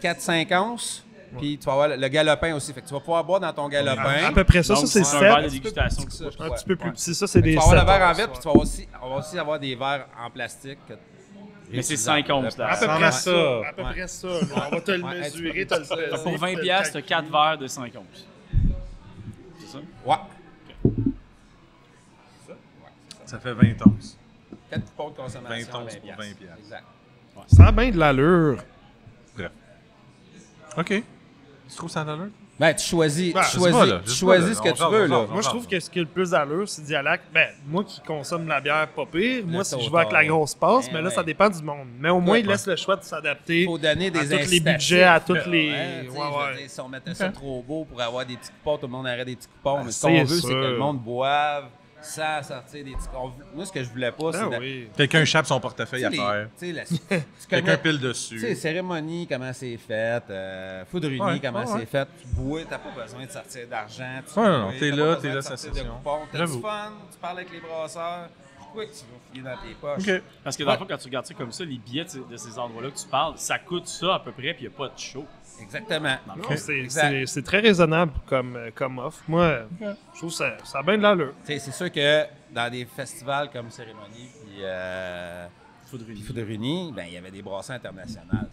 4-5 onces, puis tu vas avoir le galopin aussi. Fait que tu vas pouvoir boire dans ton galopin. À peu près ça. Donc, Ça, c'est c'est un verre de 7. dégustation. plus qui que coûte ça, Un ouais. petit peu plus Ouais. petit. Ça, c'est des Tu 7. vas avoir le verre en verre, puis tu vas on va aussi avoir des verres en plastique. Mais c'est 5 onces, là. À peu Ça près ressemble à ça. ça. À peu Ouais. près ça. On va te le Ouais, mesurer, te le peser. Pour 20$, t'as 4 verres de 5 onces. C'est ça? Ouais. Ça fait 20 onces. 4 coupons de consommation. 20 onces pour 20$. 20$. Exact. Ça a bien de l'allure. Bref. OK. Tu trouves ça d'allure? Ben, tu choisis, Ben, tu je sais pas, choisis, là. tu Je sais choisis pas, ce là. que On tu jase, veux, on là. jase. Moi, je trouve que ce qui a le plus d'allure, c'est d'y aller avec... Ben, moi qui consomme de la bière pas pire, moi, si je vais avec la grosse passe, Ben mais là, ouais. ça dépend du monde. Mais au moins, Ouais. il laisse le choix de s'adapter Il faut donner des à tous les incitatifs. budgets, à toutes les... Ouais, tu sais, je veux dire, si on mettait ça trop beau pour avoir des petits coupons, tout le monde aurait des petits coupons. Mais ce qu'on c'est veut, c'est sûr. que le monde boive sans sortir des petits coupons. Moi, ce que je voulais pas, c'est Ben de... oui. Quelqu'un échappe son portefeuille à Tu sais, terre. tu sais, Quelqu'un connais- pile Tu dessus. sais, cérémonie, comment c'est fait, foudrerie, Ouais, comment ouais, c'est ouais. fait, tu bois, t'as pas besoin de sortir d'argent. tu Ouais, bois, non, t'es t'as là, pas t'es besoin là, de sa sortir de session. coupons. T'as J'avoue. du fun, tu parles avec les brasseurs, pourquoi que tu vas fouiller dans tes poches? OK. Parce que dans le fond, quand tu regardes ça comme ça, les billets de ces endroits-là que tu parles, ça coûte ça à peu près, puis il n'y a pas de show. Exactement. Non, Ok. c'est très raisonnable comme offre. Moi, je trouve que ça a bien de l'allure. Tu sais, c'est sûr que dans des festivals comme Cérémonie puis Foudrerie, ben, il y avait des brasseries internationales.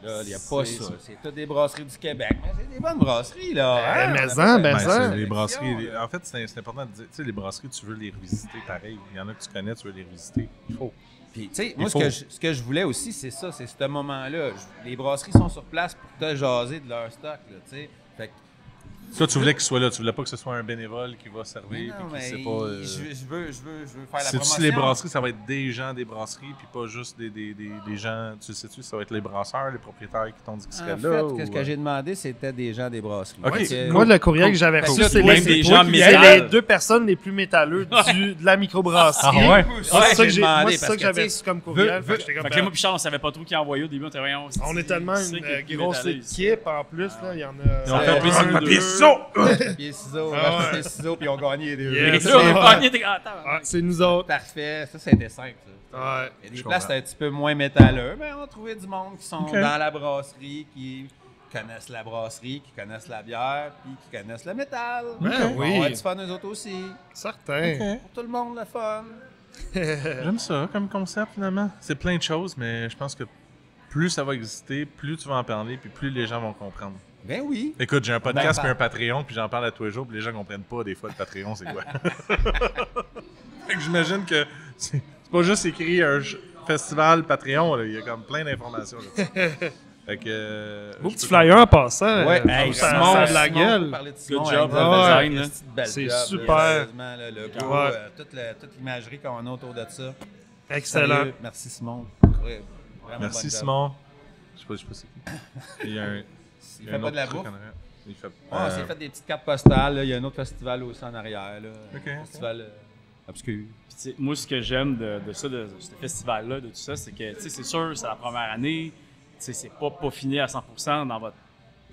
Là, il n'y a pas C'est ça. ça. C'est toutes des brasseries du Québec. Mais c'est des bonnes brasseries, là. hein? mais On a en, pas mais de en. Ben, sélection, c'est les brasseries. là. En fait, c'est important de dire. Tu sais, les brasseries, tu veux les revisiter pareil. Il y en a que tu connais, tu veux les revisiter. Il faut. Puis, tu sais, moi, faut. ce que je voulais aussi, c'est ça, c'est ce moment-là. Les brasseries sont sur place pour te jaser de leur stock, là, tu sais. Fait que, Toi, tu voulais qu'il soit là. Tu voulais pas que ce soit un bénévole qui va servir. non, Puis mais qui sait pas. je veux faire la C'est-tu promotion. les brasseries, ça va être des gens des brasseries, puis pas juste des gens. Tu sais-tu, ça va être les brasseurs, les propriétaires qui t'ont dit qu'ils seraient En là. fait, ce que j'ai demandé, c'était des gens des brasseries. Ok. Fait que- Moi, le courriel que j'avais Fait reçu, que là, c'est toi, les, c'est des toi gens qui- métal. les deux personnes les plus métalleux de la microbrasserie. Ah ouais? Moi, c'est ça que j'ai- moi, demandé, c'est ça parce que j'avais tu sais, reçu comme courriel. veux- Fait que j'étais comme, Fait que là, moi, puis Charles, on savait pas trop qui envoyer au début. On était voyons, on est tellement c'est qui est une plus grosse métalleux. équipe en plus. Là, il y en a. Ils ont Ouais, fait ouais, plus ouais, papier, deux. ciseaux! papier, ciseaux, Ah ouais. papier, ciseaux, puis ils ont gagné les deux. Yes. Et là, on a Ouais. gagné, t'es attends. Ah, c'est nous autres. Parfait, ça, c'était simple. Ça. Ouais. Il y a des Je places comprends. un petit peu moins métalleux, mais on a trouvé du monde qui sont Ok. dans la brasserie, qui connaissent la brasserie, qui connaissent la bière, puis qui connaissent le métal. Ben On oui. va être du fun, eux autres aussi. Certain. Pour tout le monde, le fun. J'aime ça comme concept finalement. C'est plein de choses, mais je pense que plus ça va exister, plus tu vas en parler, puis plus les gens vont comprendre. Ben oui. Écoute, j'ai un podcast Ben, puis un Patreon, puis j'en parle à tous les jours, puis les gens comprennent pas des fois le Patreon, c'est quoi. Fait que j'imagine que c'est pas juste écrit un festival Patreon, là. Il y a comme plein d'informations là. Fait que. Beau je petit peux flyer en passant. Ouais, Hey, ça Simon, ça a de la Simon, gueule. on parlait de Simon, Good job, avec le design, design, là. C'est une belle C'est job, là, super. sérieusement, là, le logo, Ouais. toute l'imagerie qu'on a autour de ça. Excellent. Sérieux, merci Simon. Vraiment Merci bonne job. Simon. Je sais pas c'est qui. Il y a un. Il fait pas de la bouffe? Il fait. Ah, c'est fait des petites cartes postales. Là. Il y a un autre festival aussi en arrière. Là. Un festival obscur. Puis, moi, ce que j'aime de ce festival-là, de tout ça, c'est que c'est sûr, c'est la première année. C'est pas fini à 100% dans votre.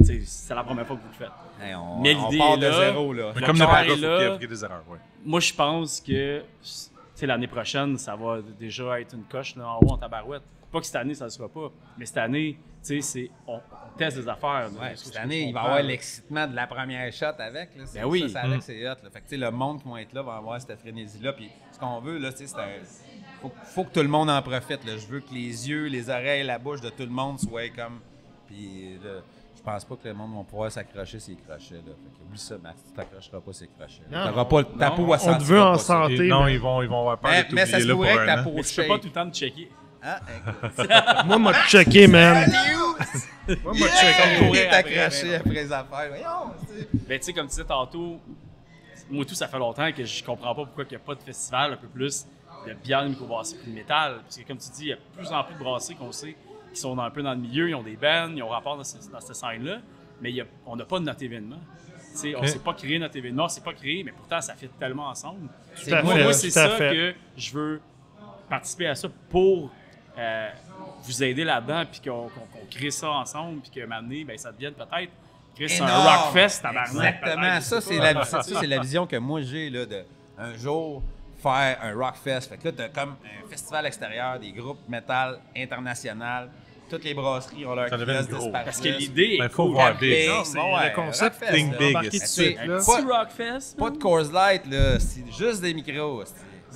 C'est la première fois que vous le faites. Hey, mais on l'idée part est de là. zéro. Là. Mais comme n'importe quoi, il faut qu'il y ait des erreurs. Ouais. Moi, je pense que l'année prochaine, ça va déjà être une coche là, en haut en tabarouette. Pas que cette année, ça ne sera pas. Mais cette année, on teste des affaires. Ouais, cette année, il va y avoir l'excitement de la première shot avec. Là. Ben oui. Ça, avec, c'est hot. Là. Fait que, le monde qui va être là va avoir cette frénésie-là. Puis ce qu'on veut, là, c'est faut que tout le monde en profite. Là. Je veux que les yeux, les oreilles, la bouche de tout le monde soient comme. Puis je pense pas que le monde va pouvoir s'accrocher ses crochets. Là. Fait que, oublie ça, Max, tu t'accrocheras pas ses crochets. Tu n'auras pas ta peau à sentir. On te veut en santé. Non, ils vont avoir peur de mais ça se pourrait que ta peau mais tu peux pas tout le temps te checker. Ah, Moi, m'a checké, man. Moi, m'a checké. Il t'accroché après les affaires. Voyons, ben, tu sais, comme tu disais tantôt, moi, tout, ça fait longtemps que je comprends pas pourquoi il n'y a pas de festival un peu plus de bière, de microbrasserie et de métal. Parce que, comme tu dis, il y a de plus en plus de brasseries qu'on sait qui sont un peu dans le milieu, ils ont des bands, ils ont rapport dans cette scène-là, mais on n'a pas de notre événement. T'sais, on ne s'est pas créé notre événement, on ne s'est pas créé, mais pourtant, ça fit tellement ensemble. Moi, c'est ça que je veux participer à ça pour vous aider là-dedans, puis qu'on crée ça ensemble, puis que maintenant, ben, ça devienne peut-être un Rockfest tabarnak. Exactement, ça, c'est la vision que moi j'ai là, de un jour faire un Rockfest. Fait que là, tu as comme un festival extérieur, des groupes métal international. Toutes les brasseries ont leur kiosque disparaître. Parce que l'idée est faut voir big. Le concept, think big. embarqué tout de suite. Un petit Rockfest. Pas de Coors Light, là. C'est juste des micros.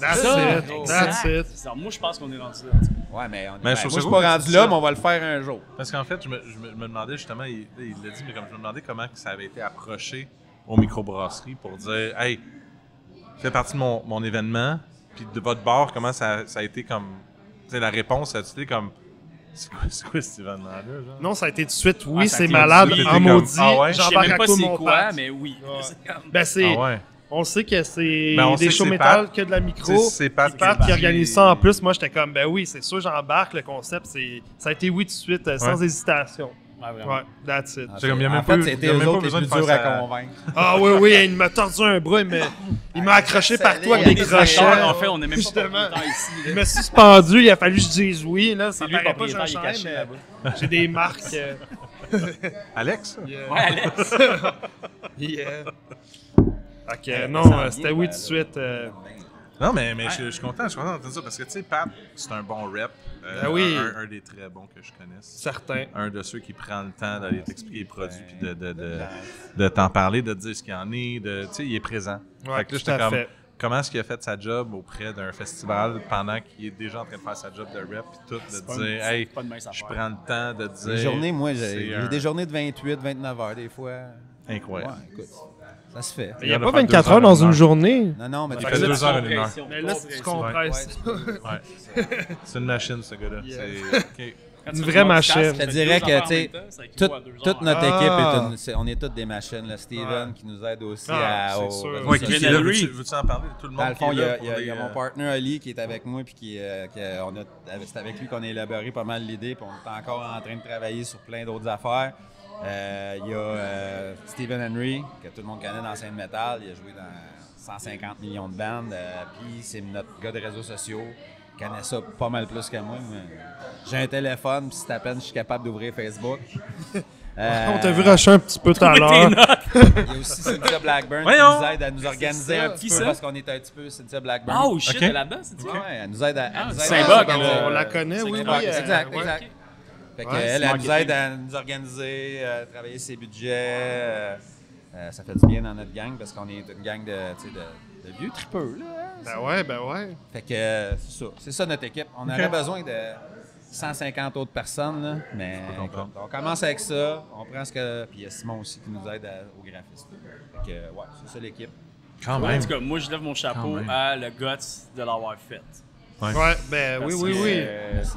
That's it. Moi, je pense qu'on est rendu là. Ouais, mais moi, je suis pas rendu là, mais on va le faire un jour. Parce qu'en fait, je me demandais justement, il l'a dit, mais comme je me demandais comment ça avait été approché aux microbrasseries pour dire, hey, fais partie de mon événement, puis de votre bar, comment ça a été comme. Tu sais, la réponse, a-tu été comme. C'est quoi cet événement-là? Genre? Non, ça a été tout de suite. Oui, ça a c'est été malade. dit, En maudit. Ah ouais? Je sais J'embarque même à pas tout c'est mon quoi, pack. mais oui. Ben, c'est. Ah ouais. On sait que c'est Ben, on sait des que shows c'est métal Pat. que de la micro. C'est Pat qui organise ça en plus. Moi, j'étais comme, ben oui, c'est sûr, j'embarque. Le concept, ça a été oui tout de suite, sans hésitation. Ouais, vraiment. Ouais, that's it. C'est comme, il y a même En pas fait, eu- c'était il y a eux même pas autres les besoin plus de faire durs à ça. convaincre. Ah oui, il m'a tordu un bras, il m'a accroché partout avec Il y des a des crochets. En fait, on est même pas Justement. propriétaire ici. Il m'a suspendu, il a fallu que je dise oui. Là, ça C'est lui le paraît pas, propriétaire, j'ai il est un caché chaîne, là-bas. mais j'ai des marques. Alex? Ouais, Alex. Yeah. Ok, Ça non, sent c'était bien, oui ben, tout de suite. Non, mais je suis content d'entendre ça parce que, tu sais, Pat, c'est un bon rep. Ben oui. Un des très bons que je connaisse. Certain. Un de ceux qui prend le temps d'aller t'expliquer les produits puis de t'en parler, de te dire ce qu'il y en est. Tu sais, il est présent. Ouais, fait que là, tout j'étais à comme, fait. comment est-ce qu'il a fait sa job auprès d'un festival pendant qu'il est déjà en train de faire sa job de rep puis tout, de dire, hey, pas de mince je affaire. prends le temps de dire. Les journées, moi, c'est j'ai des journées de 28, 29 heures des fois. Incroyable. Ouais, écoute, ça se fait. Il n'y a de pas faire 24 2 heures dans heures, une journée. Non, mais Il tu fait fais 2 heures et 1 heure. Mais là, si tu compresses. Ouais. C'est une machine, ce gars-là. Yeah. C'est. OK. Une vraie machine. Je te dirais que, tu sais, toute notre équipe, on est toutes des machines. Là. Steven qui nous aide aussi C'est sûr. Ouais, Kevin qui est là, Henry. veux-tu en parler de tout le monde? Dans le fond, qui il est y là a, pour il y a les, mon partner Ali qui est avec moi, puis c'est avec lui qu'on a élaboré pas mal l'idée, puis on est encore en train de travailler sur plein d'autres affaires. Il y a Stephen Henry, que tout le monde connaît dans la scène métal. Il a joué dans 150 millions de bandes. Puis c'est notre gars de réseaux sociaux. Il connaît ça pas mal plus que moi. Mais j'ai un téléphone, puis c'est à peine je suis capable d'ouvrir Facebook. On t'a vu rusher un petit peu tout à l'heure. Il y a aussi Cynthia Blackburn Voyons! qui nous aide à nous organiser un petit Qui peu ça? parce qu'on est un petit peu Cynthia Blackburn. Oh shit, Ok. elle est là-dedans, c'est Ouais, elle nous aide à. elle nous aide c'est à- un bug, On la connaît, oui, c'est oui. Exact, ouais. exact. Fait Ouais, qu'elle, c'est elle nous aide à nous organiser, travailler ses budgets. Ça fait du bien dans notre gang parce qu'on est une gang de vieux tripeux. Là, hein, Ben ouais. Fait que c'est ça notre équipe. On aurait besoin de 150 autres personnes, là, mais comprendre. on commence avec ça. On prend ce que. Puis il y a Simon aussi qui nous aide au graphiste. Fait que, ouais, c'est ça l'équipe. Quand En même. tout cas, moi, je lève mon chapeau Quand même. à le guts de l'avoir fait. Ouais, ben oui, Parce oui, que, oui.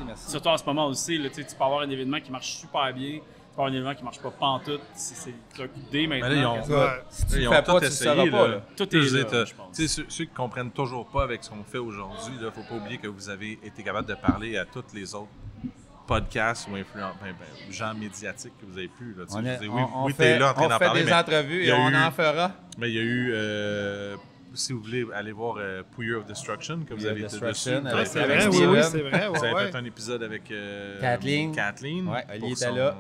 Merci. Surtout en ce moment aussi, là, tu peux avoir un événement qui marche super bien, tu peux avoir un événement qui marche pas pantoute. C'est un coup d'idée maintenant. Mais là, ils ont- Ouais. Si tu Ils le ont fais tout pas, tu le essayé, sauras pas. là. Là. Tout Je est veux là, dire, je pense. tu sais, ceux qui comprennent toujours pas avec ce qu'on fait aujourd'hui, il ne faut pas oublier que vous avez été capable de parler à toutes les autres podcasts ou gens médiatiques que vous avez pu. Là, On je est- veux dire, on oui, fait, t'es là en train on d'en fait parler, des mais entrevues il y et a on eu- en fera. mais il y a eu, si vous voulez aller voir Pouyer of Destruction, que vous Pouyer avez of été Destruction, dessus. Ouais, avec- c'est avec vrai, oui, Steven. oui, c'est vrai. Vous Ouais, avez ouais. fait un épisode avec Kathleen. Kathleen. Ouais, Oli pour était son- là.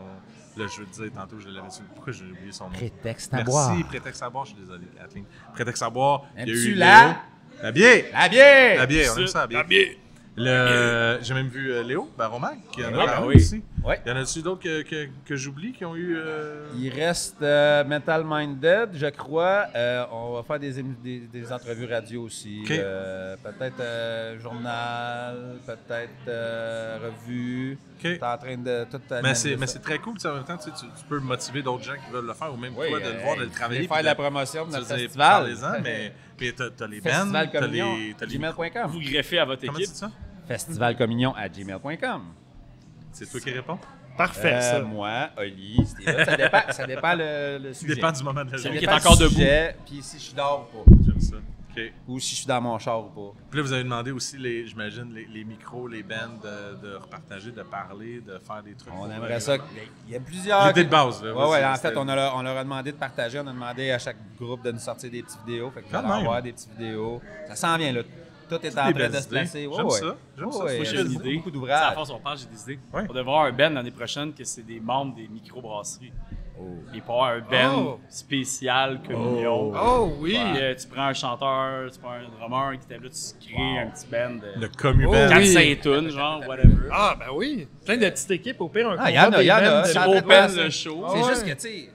Là, je veux te dire, tantôt, je l'avais su. Pourquoi j'ai oublié son nom? Prétexte à Merci, boire. Prétexte à boire, je suis désolé, Kathleen. Prétexte à boire, il y a Aimes-tu eu la- Léo. La bière! La bière! La bière, on aime ça, la bière. La bière. J'ai même vu Léo Baromag qui en Oui, a ben parlé oui. aussi. Ouais. Il y en a-tu d'autres que j'oublie qui ont eu. Il reste Metal Minded, je crois. On va faire des entrevues radio aussi. OK. Peut-être journal, peut-être revue. OK. T'es en train de tout Mais analyser ça. c'est très cool, tu sais, en même temps, tu peux motiver d'autres gens qui veulent le faire ou même Oui, toi de le voir, de le travailler. faire puis de la promotion de tu notre veux dire, festival. parlez-en, mais t'as les bands, Festival t'as Communion, les gmail.com. Vous greffez à votre Comment équipe. c'est ça? Festivalcommunion@gmail.com. C'est toi qui réponds? Parfait, ça. Moi, Oli, Steven, ça dépend le Ça sujet. dépend du moment de la Ça journée. qui est dépend encore du debout. sujet, puis si je dors ou pas. J'aime ça. OK. Ou si je suis dans mon char ou pas. Puis là, vous avez demandé aussi, j'imagine, les micros, les bands de repartager, de parler, de faire des trucs. On pour, aimerait ça. Il y a plusieurs. L'idée de base, là. Ouais, ouais, en C'était- fait, on leur a demandé de partager. On a demandé à chaque groupe de nous sortir des petites vidéos. Fait que Quand vous allez même. avoir des petites vidéos. Ça s'en vient, là. Tout est en des train belles de se idées. placer. J'aime ça. J'aime ça. Ouais, Faut il y a chercher des beaucoup, idées. beaucoup C'est à d'ouvrages. force, on parle, j'ai des idées. Ouais. On devrait avoir un band l'année prochaine que c'est des membres des microbrasseries. Oh. Et pour avoir un band Oh. spécial communion. Oh oui! Puis, tu prends un chanteur, tu prends un drummer qui t'aime là, tu crées un petit band de Le commu Oh, band. oui. 4-5 tunes, genre, whatever. Ah, ben oui! Plein de petites équipes, au pire, un Ah, y en a, y en a. des C'est bands de- en train de open passer. le show. C'est ouais. juste que, tu sais.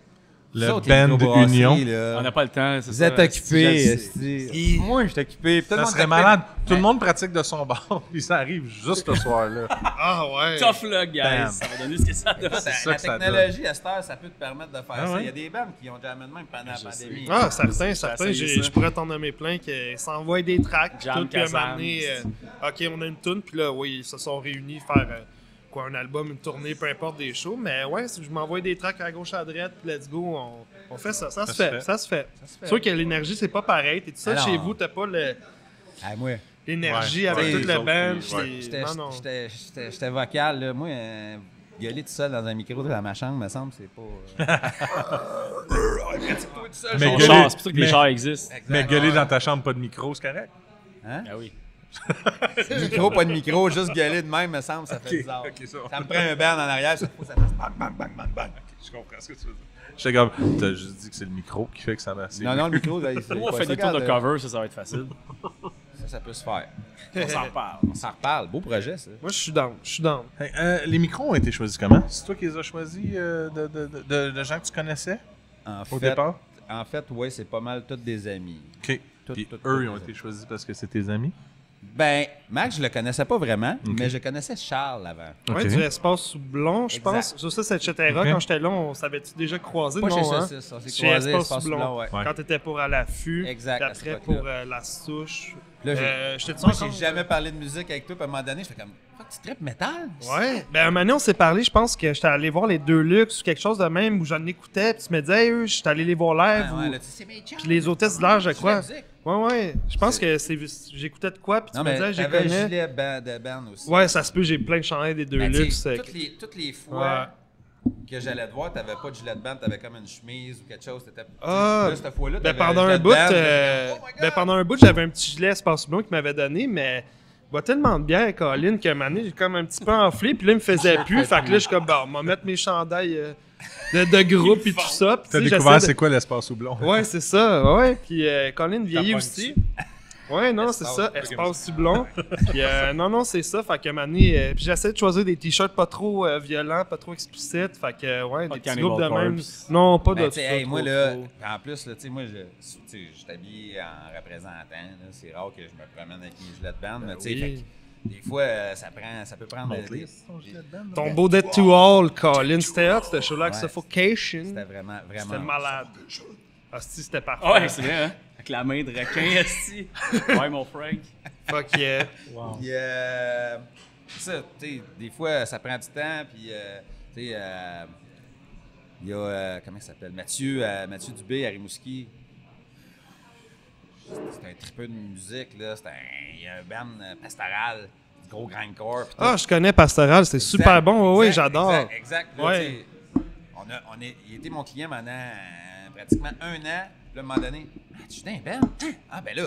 Le vous autres, band les microbrasseries, Union. là, On n'a pas le temps, c'est Vous ça. êtes occupés. Et- Moi, je suis occupé. Tout le Ça monde serait est malade. occupé. Tout le monde pratique de son bord, puis ça arrive juste ce soir-là. Ah ouais! Tough luck, guys. Bam. Ça va donner ce que ça donne. Écoute, ça la que ça technologie, à cette heure, ça peut te permettre de faire Ah ça. ouais? Il y a des bandes qui ont jamais de même pendant la Je sais. pandémie. Ah, certains. essayé ça. Je pourrais t'en nommer plein qui s'envoient des tracks. Jam Tout, puis un Kazan. moment donné, OK, on a une tune, puis là, oui, ils se sont réunis faire un album, une tournée, peu importe des shows. Mais ouais, si je m'envoie des tracks à gauche, à droite, puis let's go, on fait ça. Ça se fait. Ça se fait. C'est sûr que l'énergie, c'est pas pareil. T'es tout seul Alors. chez vous, t'as pas Ah, moi, l'énergie Ouais, avec ouais, toute les la autres, band. ouais. j'étais vocal. Là. Moi, gueuler tout seul dans un micro dans ma chambre, me semble, c'est pas. Pratique-toi tout seul. Mais On gueuler- char, c'est pour ça que les mais- chars existent. Mais gueuler dans ta chambre, pas de micro, c'est correct? Hein? Ah oui. Micro, pas de micro, juste gueuler de même, me semble, ça fait bizarre. ok, ça. Ça me prend un band en arrière, ça faut que ça fasse bang, bang, bang, bang, bang. Je comprends ce que tu veux dire. J'étais comme, t'as juste dit que c'est le micro qui fait que ça va. Non, non, le micro, là, c'est Nous, on pas fait ça, des tours de regarde, cover, ça va être facile. Ça peut se faire. On s'en reparle. On s'en reparle. Beau projet, ça. Moi, je suis down. Je suis down. Hey, les micros ont été choisis comment? C'est toi qui les as choisis de gens que tu connaissais au départ? En fait, oui, c'est pas mal tous des amis. OK. Tout- Puis tout- eux, tout ils ont des été choisis parce que c'est tes amis? Ben, Max, je le connaissais pas vraiment, Ok. mais je connaissais Charles avant. Ouais, Ok. du espace Soublon, je Exact. pense. Sur ça, etc. Ok. Quand j'étais là, on s'avait-tu déjà croisé? Pas non, chez hein? Saucisse, on s'est Chez croisés, Espace Espace Soublon. Soublon, ouais. Ouais. Quand t'étais pour à l'affût. Exact, Puis à cette après époque-là. pour la souche. Là, j'ai- J'étais-tu Moi, encore? j'ai jamais parlé de musique avec toi, puis à un moment donné, j'étais comme, fuck, tu tripes métal? Ouais. Ben, un moment donné, on s'est parlé. Je pense que j'étais allé voir les Deux Luxe ou quelque chose de même où j'en écoutais. Puis tu me disais, hey, eux, j'étais allé les voir live. Ouais, ou- là, tu sais, c'est mes chums. Puis les hôtesses de l'air, je Je fais de la crois. musique. Ouais. Je pense que j'écoutais de quoi. Puis tu Non, me mais disais, j'ai t'avais connais. gilet de band aussi. Ouais, ça se peut, j'ai plein de chandails des Deux Ben, tu sais, Luxe. toutes les fois que j'allais te voir, t'avais pas de gilet de band, t'avais comme une chemise ou quelque chose. T'étais, Ah, là, cette fois-là, Ben, t'avais pendant gilet un de bout, band, j'étais comme, oh my God! pendant un bout, j'avais un petit gilet Espace Blond qu'il m'avait donné, mais il boit tellement de bière, Colin, qu'à un moment donné, j'ai comme un petit peu enflé, puis là, il me faisait plus. Fait que là, je suis comme, bon, on va mettre mes chandails de groupe et tout ça. Puis, T'as tu sais, découvert j'essaie c'est quoi l'espace houblon? Ouais, c'est ça, ouais. Puis Colin vieillit pas aussi. Ouais, non, c'est ça, Espace, Espace Soublon. Puis non, c'est ça. Fait qu'à un moment donné, puis j'essaie de choisir des t-shirts pas trop violents, pas trop explicites. Fait que, ouais, Pas des de petits groupes de Cannibal même. Corpse. Non, pas Ben, de tu sais, ça. hey, moi, trop, là, trop. en plus, là, tu sais, moi, je suis habillé en représentant. là. C'est rare que je me promène avec mes gilets de band, mais tu sais, oui. fait que des fois, ça peut prendre des- Ton beau Dead to All, Colin, c'était hot, c'était show-là avec Ouais. Suffocation. C'était vraiment, C'était vraiment. malade. Asti, c'était parfait. Ah ouais, c'est vrai, hein? Avec la main de requin, esti. Ouais, mon Frank. Fuck yeah. Puis, ça, tu sais, des fois, ça prend du temps, puis, tu sais, il y a, comment il s'appelle, Mathieu Dubé à Rimouski. C'est un tripeux de musique, là. Il y a un band pastoral. gros grindcore. pis tout. Ah, je connais Pastoral, c'est super bon. Oui, j'adore. Exact. Là, Ouais. tu sais, il était mon client pendant pratiquement 1 an. Puis là, à un moment donné, tu es un Ben? Ah, ben là,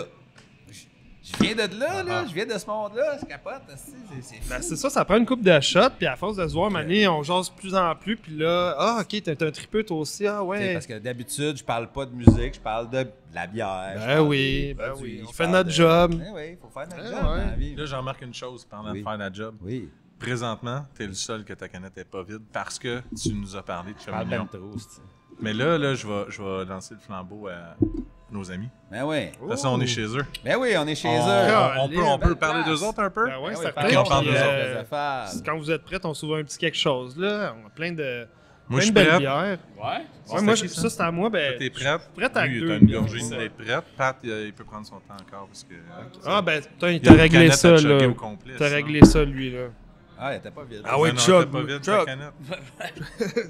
je viens de là, je viens de ce monde-là, je capote. C'est Ben, fou. c'est ça prend une coupe de shots, puis à force de se voir, Mané, on jase de plus en plus, puis là, ah, ok, t'es un tripeux toi aussi, ah Tu sais, ouais. parce que d'habitude, je parle pas de musique, je parle de la bière. je Ben parle oui, des ben produits, oui, on je fait parle notre de- job. Ben oui, il faut faire notre Ben job dans ouais. la vie. Là, j'en remarque une chose parlant Oui. de faire la job. Oui, Présentement, t'es le seul que ta canette est pas vide parce que tu nous as parlé de je parle bien communion. trop, c'est- Mais là, je vais lancer le flambeau à nos amis. Ben oui. De toute façon, on est chez eux. Ben oui, on est chez On, eux. Caroline, peut parler d'eux autres un peu? Ben ouais, Ben oui, certain. parlons on parle de de Joséphale. Quand vous êtes prêts, on s'ouvre un petit quelque chose, là. On a plein de, Moi, je suis plein de belles prêt. bières. Ouais. Ouais, moi, qui, ça? ça, c'est à moi. Ben, T'es prête? prête à Lui, deux t'as une bières, gorgée ça. d'être prête. Pat, il peut prendre son temps encore parce que... Ah, ben, putain, il il y a t'a une réglé canette à ça, chugger là. au complet, T'as sinon. réglé ça, lui, là. Ah, elle était pas vide. Ah ouais, non, chug, t'as pas vide chug. ta canette.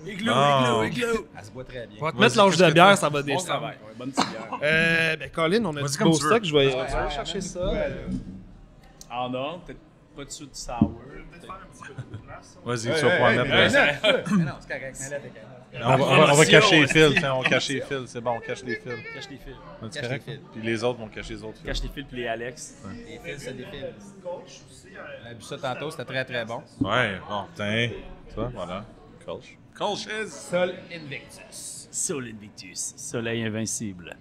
Igloo, Ah. igloo. Elle se boit très bien. On va te Vas-y, mettre l'ange qu'est-ce de que bière, t'as? ça va Bon descendre. travail. Ouais, bonne petite bière. Ben, Colin, on a Vas-y du comme beau tu veux. stock. Je vais Ouais, aller chercher ça. En or, peut-être pas dessus du sour. Vas-y, tu vas pouvoir mettre... Mais non, c'est correct. Mets-la tes canettes. On va cacher les fils. On va cacher les fils. C'est bon, on cache les fils. Cache les fils. C'est Cache correct? les fils. Puis les autres vont cacher les autres fils. Cache les fils puis les Alex. Les fils se défilent. On a bu ça tantôt, c'était très très bon. Ouais, bon, putain. Ça, voilà. Colch. Colches! Sol Invictus. Sol Invictus. Soleil invincible.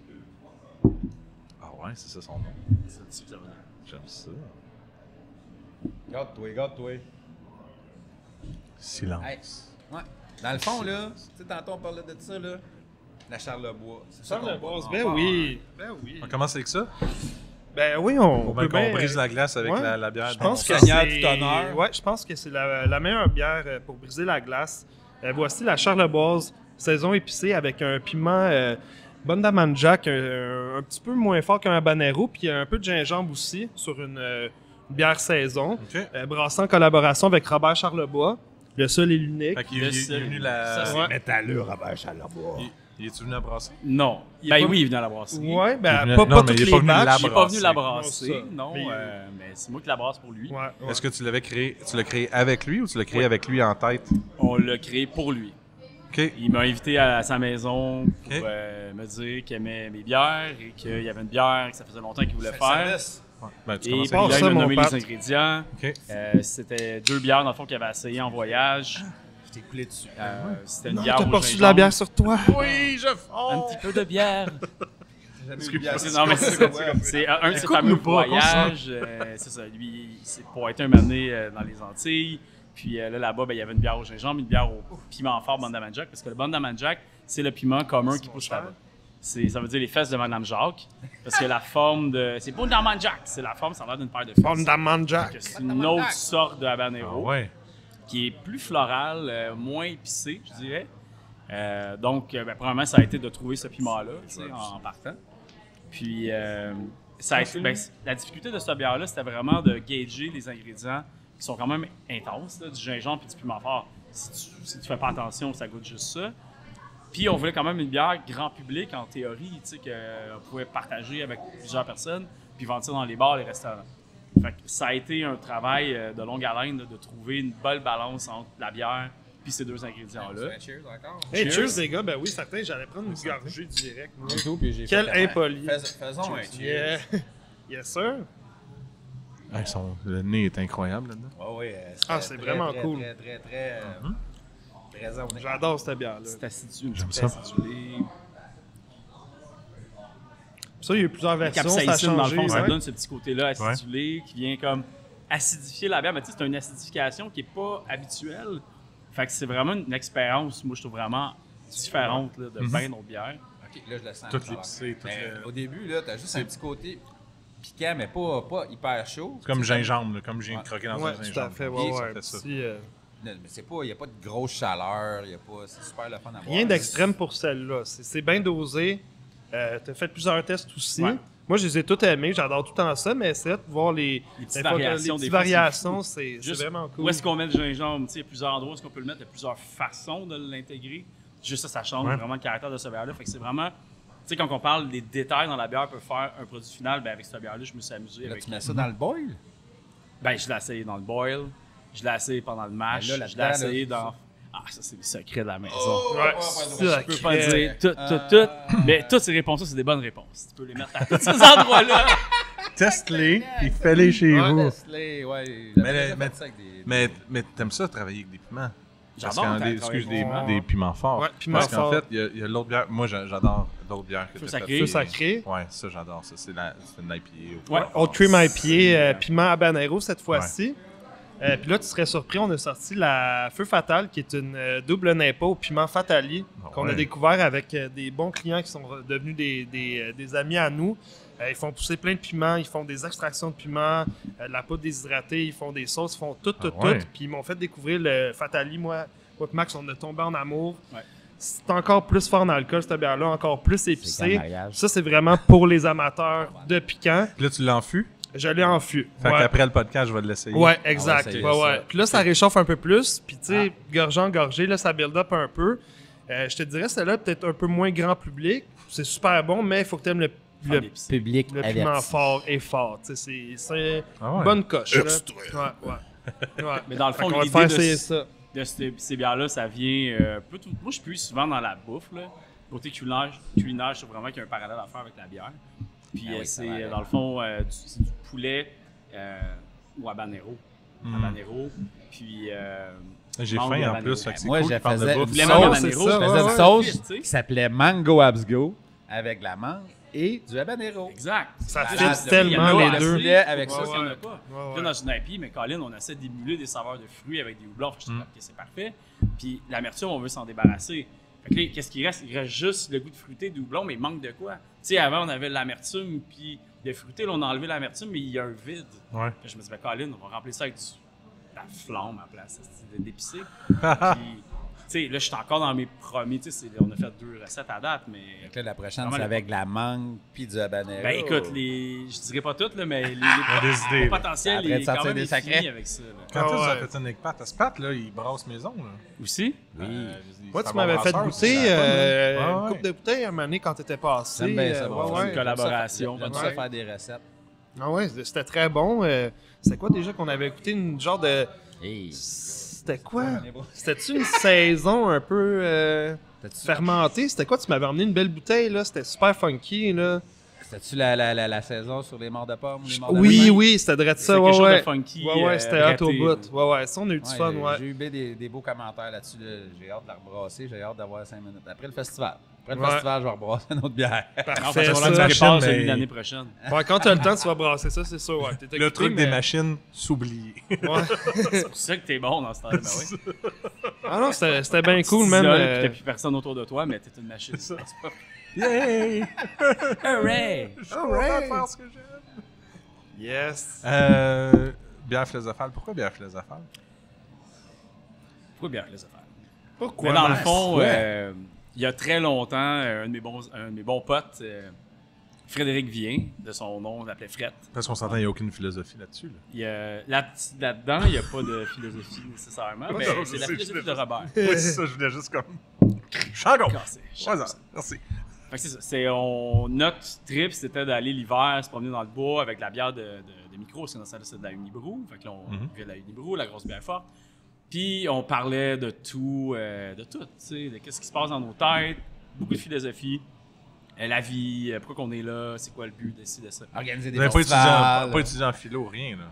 Ah ouais, c'est ça son nom. Ça dit que ça veut dire. J'aime ça. Garde-toi, garde-toi. Silence. Hey, ouais. Dans le fond, là, tu sais, tantôt on parlait de ça, là. La Charlebois. C'est ça qu'on Charlebois, boit. ben oui. Ben oui. On commence avec ça? Ben oui, on Pour peut bien qu'on bien... brise la glace avec Ouais. la bière. Je pense dans que mon Seigneur c'est... tout honneur. Ouais, je pense que c'est la meilleure bière pour briser la glace. Voici la Charleboise, saison épicée avec un piment Bundamanjack, un petit peu moins fort qu'un habanero, puis un peu de gingembre aussi sur une bière saison. OK. Brassée en collaboration avec Robert Charlebois, le seul et l'unique. Fait qu'il est venu la... Ça, Ouais. Métalleux, Robert Charlebois. Il est-tu venu à brasser? Non. Il est Ben pas- oui, il est venu à la brasserie. Ouais, ben Il est venu- pas non, mais toutes il est les pas venu batchs. la Il est pas venu la brasser. brasser, Non, non. ça. Mais c'est moi qui la brasse pour lui. Ouais, ouais. Est-ce que tu l'avais créé... Tu l'as créé avec lui ou tu l'as créé avec lui en tête? On l'a créé pour lui. OK. Il m'a invité à sa maison pour Ok. Me dire qu'il aimait mes bières et qu'il y avait une bière que ça faisait longtemps qu'il voulait faire. Ouais. Ben, tu Et commences puis avec là, ça, il m'a mon nommé Pat. les ingrédients. OK. C'était 2 bières, dans le fond, qu'il avait essayé en voyage. Je t'ai coulé dessus. C'était une Non, bière t'as au pas reçu de gingembre. la bière sur toi. Oui, je Un fonds! petit peu de bière. Excuse-moi. Non, mais c'est ça. C'est un de ses fameux Écoute-nous pas, voyages. C'est ça. Lui, c'est pour être un mané dans les Antilles. Puis là-bas, ben, il y avait une bière au gingembre, une bière au piment fort Bundamanjack. Parce que le Bundamanjack, c'est le piment commun qui pousse là-bas. Ça veut dire les fesses de Madame Jacques. Parce que la forme de. C'est Bundamanjack. C'est la forme, ça a l'air d'une paire de fesses. Bundamanjack. C'est une autre sorte de Ah habanero ouais. qui est plus florale, moins épicée, je dirais. Donc, premièrement, ça a été de trouver ce piment-là tu sais, en partant. Puis, ça a été, la difficulté de cette bière-là, c'était vraiment de gager les ingrédients qui sont quand même intenses, là, du gingembre et du piment fort. Si tu fais pas attention, ça goûte juste ça. Puis, on voulait quand même une bière grand public, en théorie, tu sais, qu'on pouvait partager avec plusieurs personnes, puis vendre ça dans les bars, les restaurants. Fait que ça a été un travail de longue haleine là, de trouver une bonne balance entre la bière puis ces deux ingrédients-là. Cheers encore. Hey, Cheers. cheers les gars, ben oui, certain, j'allais prendre une gorgée direct. moi. Quel Quel impoli. Faisons un cheers. Yeah. Yes, sir. Hey, le nez est incroyable là-dedans. Oh, oui, Ah, c'est vraiment cool. Très présent. J'adore cette bière-là. C'est acidulé, J'aime c'est ça. acidulé. Ça, il y a eu plusieurs La versions, ça a capsaïcine, dans le changé. fond, ça ouais. donne ce petit côté-là acidulé qui vient comme acidifier la bière. Mais tu sais, c'est une acidification qui n'est pas habituelle. Fait que c'est vraiment une expérience, moi, je trouve vraiment différente là, de bien d'autres bières. Ok, là, je le sens. Toutes ça va. l'épicé, tout Mais le- Au début, là, t'as juste un petit côté piquant, mais pas hyper chaud. C'est comme C'est gingembre, là, comme j'ai Ouais. croqué dans Ouais, un gingembre. tout à fait. Et Ouais, ça ouais. fait ça. Petit, Mais il n'y a pas de grosse chaleur, c'est super le fun à boire. rien d'extrême pour celle-là. C'est bien dosé. T'as fait plusieurs tests aussi. Ouais. Moi, je les ai tous aimés. J'adore tout le temps ça, mais c'est de voir les petites fois, variations, les des petites fois, variations, c'est c'est Juste vraiment cool. Où est-ce qu'on met le gingembre? Tu sais, il y a plusieurs endroits où est-ce qu'on peut le mettre, il y a plusieurs façons de l'intégrer. Juste ça change Ouais. vraiment le caractère de ce bière-là. Fait que c'est vraiment. Tu sais, quand on parle des détails dans la bière pour faire un produit final, ben avec cette bière-là, je me suis amusé Là, avec. tu mets ça dans le boil? Ben, je l'ai essayé dans le boil, je l'ai essayé pendant le mash, Ben là, je l'ai là-dedans, essayé là, dans... Ah, ça, c'est le secret de la maison. Ouais, Je peux pas dire tout. Mais toutes ces réponses-là, c'est des bonnes réponses. Tu peux les mettre à tous ces endroits-là. Teste-les, puis fais-les chez vous. Nestlé, ouais. Mais t'aimes ça, travailler avec des piments? J'adore Parce qu'en- travailler avec des piments. des piments forts. Ouais, piments Parce qu'en forts. fait, il y a l'autre bière. Moi, j'adore d'autres bières que Feu t'as sacré. fait. Feu sacré. Ouais, ça, j'adore ça. C'est une IPA. Ouais. Old Cream IPA, piment habanero cette fois-ci. Puis là, tu serais surpris, on a sorti la Feu Fatale, qui est une double NEPA au piment Fatali, qu'on a Ouais. découvert avec des bons clients qui sont devenus des amis à nous. Ils font pousser plein de piments, ils font des extractions de piments, de la poudre déshydratée, ils font des sauces, ils font tout. ouais. Puis ils m'ont fait découvrir le Fatali. Moi et Max, on a tombé en amour. Ouais. C'est encore plus fort en alcool, cette bière-là, encore plus épicé. mariage. Ça, c'est vraiment pour les amateurs de piquant. Puis là, tu l'en fus. Je l'ai en fût. Fait Ouais. qu'après le podcast, je vais l'essayer. Ouais, exact. essayer Ouais, ça. ouais. Puis là, ça réchauffe un peu plus. Puis, tu sais, gorgé en gorgé, là, ça build up un peu. Je te dirais, celle-là, peut-être un peu moins grand public. C'est super bon, mais il faut que tu aimes le Public piment fort et fort. Tu sais, c'est Ah ouais. une bonne coche. Là. Ouais. Mais dans le Fait fond, qu'on va l'idée faire de, essayer ça. de ces bières-là, ça vient... moi, je suis souvent dans la bouffe. Là. Côté culinaire, je trouve vraiment qu'il y a un parallèle à faire avec la bière. Puis Ah oui, ça va c'est, avec. dans le fond, c'est du poulet ou habanero. Habanero. Puis... J'ai mangue faim en habanero. plus. Fait que c'est Moi, cool je qu'il parle de faisais bouffe. une Les sauce, mangues c'est habanero, ça, Je ouais, faisais une ouais. sauce Vite, tu sais. qui s'appelait Mango Abs Go avec la mangue et du habanero. Exact. Ça Ah, fit là, tellement il y en a les assez. deux. poulet avec Ça, ça, il y en a ouais. pas. Ouais, Puis ouais. là, dans une IPA, mais Colin, on essaie d'émuler des saveurs de fruits avec des houblons. Fait que je dis, OK, c'est parfait. Puis l'amertume, on veut s'en débarrasser. Fait que là, qu'est-ce qui reste? Il reste juste le goût de fruité du houblon, mais il manque de quoi? Tu sais, avant, on avait l'amertume, puis le fruité, là, on a enlevé l'amertume, mais il y a un vide. Ouais. Puis je me dis, ben, Colin, on va remplir ça avec de la flamme à la place, d'épicé. Puis, tu sais, là, je suis encore dans mes premiers. Tu sais, on a fait 2 recettes à date, mais. Donc là, la prochaine, Vraiment c'est les- avec de la mangue puis du habanero. Ben, écoute, je dirais pas toutes, là, mais les des idées, là. potentiels, Après il de est quand sortir même des infini sacrets. avec ça. Là. Quand est-ce que ouais. ça fait une avec Pat? À ce Pat, là, il brasse maison. Là. Aussi? Oui. Moi, tu m'avais fait goûter une coupe de bouteilles un moment donné quand tu étais passé. J'aime bien ça. ouais, bon, ouais. une collaboration. J'aime Ouais. ça faire des recettes. Ah ouais, c'était très bon. C'était quoi déjà qu'on avait écouté une genre de. Hey. C'était quoi? C'était-tu une saison un peu fermentée? C'était quoi? Tu m'avais emmené une belle bouteille, là. C'était super funky, là. C'était-tu la saison sur les morts de pommes? ou les morts de Oui, pin? oui, c'était vrai de ça. C'est quelque Ouais, chose de ouais. funky, Ouais, ouais, c'était hot au raté. bout. Ouais, ouais, ça, on a eu du Ouais, fun, j'ai- ouais. J'ai eu bien des beaux commentaires là-dessus. Là. J'ai hâte de la rebrasser. J'ai hâte d'avoir 5 minutes. Après le festival. Après le Ouais. festival, je vais rebrasser une autre bière. Non, Parfait, parce qu'on ça. a du machine, prépare celui mais- l'année prochaine. Ouais, quand tu as le temps, tu vas brasser ça, c'est sûr. Ouais. T'es Le occupé, truc des mais- machines, s'oublier. Ouais. C'est pour ça que t'es bon dans ce temps-là. Ben oui. Ah non, c'était bien cool, Tu même. t'isoles, puis t'as plus personne autour de toi, mais t'es une machine. Yay! Hooray! Je suis content de faire ce que j'aime. Yes. Bière philosophale. Pourquoi bière philosophale? Pourquoi bien les affaires? Pourquoi? Mais dans le Max? fond, ouais. il y a très longtemps, un de mes bons potes, Frédéric Vien, de son nom, on l'appelait Fred. Parce qu'on s'entend, il n'y a aucune philosophie là-dessus. Là. Il y a, là-dedans, il n'y a pas de philosophie nécessairement, mais non, je c'est la sais, philosophie je de Robert. Oui, c'est ça, je voulais juste comme. Changon! Cassé, Ouais, ça, merci. Fait que c'est ça. Notre trip, c'était d'aller l'hiver, se promener dans le bois avec la bière de micro, parce que dans ça, c'est de la Unibrew. Fait que là, on buvait de la Unibrew, la grosse bière forte. Puis on parlait de tout, tu sais, de qu'est-ce qui se passe dans nos têtes, beaucoup de philosophie, la vie, pourquoi qu'on est là, c'est quoi le but de ci, de ça. Organiser Vous des n'avez pas festivals. étudié en philo, rien. Là.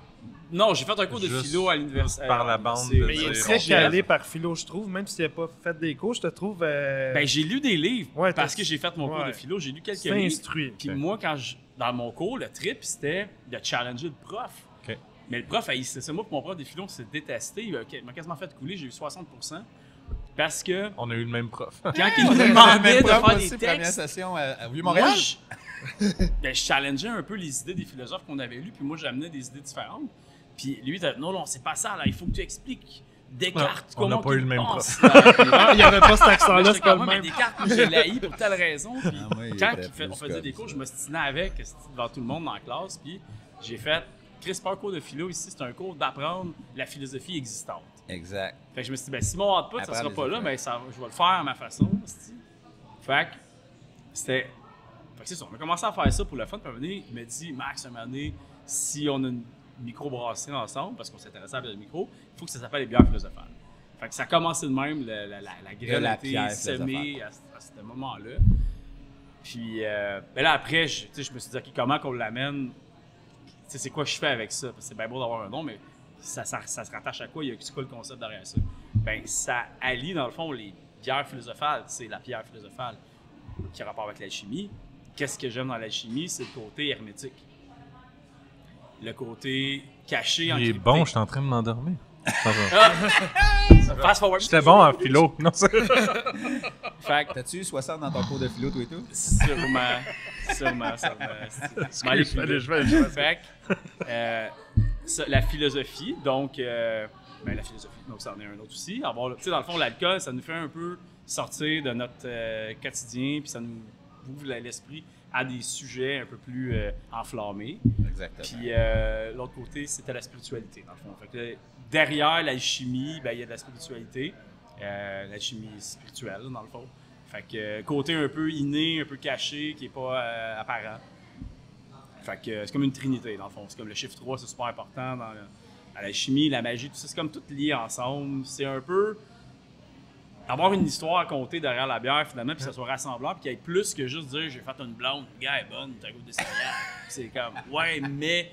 Non, j'ai fait un cours de Juste philo à l'université. par la bande c'est- de Mais il est dire, très on calé par philo, je trouve, même s'il n'a pas fait des cours, je te trouve. Ben, j'ai lu des livres Ouais, parce t'as- que j'ai fait mon cours ouais. de philo, j'ai lu quelques c'est livres. instruit. Puis moi, dans mon cours, le trip, c'était de challenger le prof. OK. Mais le prof, c'est moi, pour mon prof de philo, c'est détesté. Il m'a quasiment fait couler, j'ai eu 60%. Parce que On a eu le même prof. quand il nous demandait de faire des Première textes, session à moi, Vieux-Montréal. je challengeais un peu les idées des philosophes qu'on avait lus, puis moi, j'amenais des idées différentes. Puis lui, il était non, c'est pas ça, là, il faut que tu expliques Descartes, on n'a comment pas eu qu'il le même pense. Ah, il n'y avait pas cet accent-là, Là, c'est pas le mais même. Descartes, moi, j'ai l'haï pour telle raison. Puis Ah, moi, il quand était on plus faisait des comme cours, ça. je m'ostinais avec devant tout le monde dans la classe. Puis j'ai fait, Chris, pas un cours de philo ici, c'est un cours d'apprendre la philosophie existante. Exact. Fait que je me suis dit, ben, si mon hâte pas, ça Apprendre sera pas les là, affaires. ben, je vais le faire à ma façon. c'ti. Fait que c'était. Fait que c'est ça, on a commencé à faire ça pour le fun. Puis un moment donné, il m'a dit, Max, un moment donné, si on a microbrasseries ensemble, parce qu'on s'intéressait à la micro, il faut que ça s'appelle les bières philosophales. Fait que ça a commencé de même, la graine a été semée à ce moment-là. Puis ben là, après, je me suis dit, OK, comment qu'on l'amène? C'est quoi je fais avec ça? Parce que c'est bien beau d'avoir un nom, mais ça se rattache à quoi? C'est quoi le concept derrière ça? Ben, ça allie, dans le fond, les bières philosophales. C'est la pierre philosophale qui a rapport avec l'alchimie. Qu'est-ce que j'aime dans l'alchimie? C'est le côté hermétique. Le côté caché, encrypté. Il est bon, je suis en train de m'endormir. Fast forward. J'étais bon en philo. Non, ça... Fait que, T'as-tu eu 60 dans ton cours de philo, toi et tout? sûrement. Fait que, la philosophie, donc, la philosophie, donc ça en est un autre aussi. Alors, tu sais, dans le fond, l'alcool, ça nous fait un peu sortir de notre quotidien, puis ça nous ouvre l'esprit à des sujets un peu plus enflammés. Exactement. Puis l'autre côté, c'était la spiritualité, dans le fond. Fait que, derrière l'alchimie, ben, il y a de la spiritualité, l'alchimie spirituelle, dans le fond. Fait que côté un peu inné, un peu caché, qui n'est pas apparent. Fait que c'est comme une trinité, dans le fond. C'est comme le chiffre 3, c'est super important dans l'alchimie, la magie, tout ça. C'est comme tout lié ensemble. C'est un peu avoir une histoire à compter derrière la bière, finalement, puis que ça soit rassembleur, puis qu'il y ait plus que juste dire « j'ai fait une blonde, le gars est bonne, t'as goût de céréales. » C'est comme « ouais, mais... »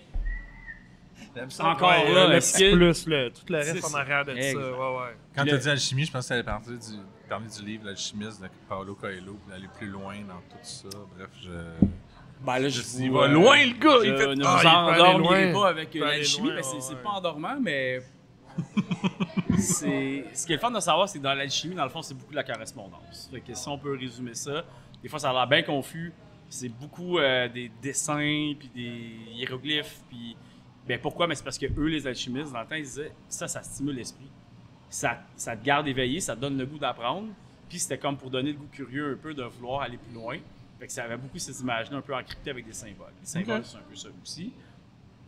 Encore là, le est-ce petit que... plus, tout le reste C'est en arrière de exact. ça. Ouais. Quand tu as dit alchimie, je pense que tu allais parler du livre L'Alchimiste de Paulo Coelho, puis d'aller plus loin dans tout ça. Bref, Ben là, il va loin, le gars! Il fait... ne Ah, vous il peut aller endormirez loin. pas avec Il peut aller l'alchimie, loin, mais c'est ouais. pas endormant, mais... Ce qui est le fun de savoir, c'est que dans l'alchimie, dans le fond, c'est beaucoup de la correspondance. Fait que si on peut résumer ça, des fois, ça a l'air bien confus. C'est beaucoup des dessins, puis des hiéroglyphes, puis... Ben pourquoi? Mais c'est parce que eux, les alchimistes, dans le temps, ils disaient ça stimule l'esprit. Ça te garde éveillé, ça te donne le goût d'apprendre. Puis c'était comme pour donner le goût curieux un peu de vouloir aller plus loin. Fait que ça avait beaucoup ces images-là un peu encryptées avec des symboles. Les symboles, c'est un peu ça aussi.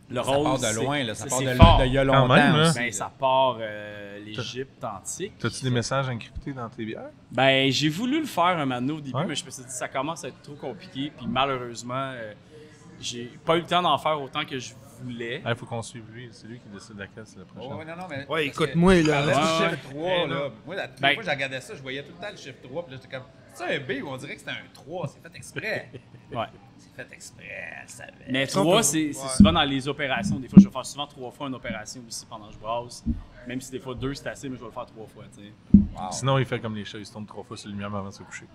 Le Ça rose, part de loin, là. Ça part c'est fort. de il y a Quand longtemps même, là. aussi, Ben, là. ça part l'Égypte antique. T'as-tu des messages encryptés dans tes bières? Ben, j'ai voulu le faire un moment au début, Ouais. mais je me suis dit ça commence à être trop compliqué. Puis malheureusement, j'ai pas eu le temps d'en faire autant que je voulais. Il faut qu'on suive lui. C'est lui qui décide laquelle c'est la prochaine. Oh, non, mais. Ouais, parce écoute-moi, que là. tu parlais Ouais, du ouais. chiffre 3, là. Moi, la Ben- fois que je regardais ça, je voyais tout le temps le chiffre 3, puis là, j'étais comme, c'est un B ou on dirait que c'était un 3, c'est fait exprès. Ouais. C'est fait exprès, elle savait. Mais Ça, on 3, peut- c'est ouais. souvent dans les opérations. Des fois, je vais faire souvent 3 fois une opération aussi pendant que je brasse. Même si des fois 2 c'est assez, mais je vais le faire 3 fois, tu sais. Wow. Sinon, il fait comme les chats, il se tourne 3 fois sur le lumière avant de se coucher.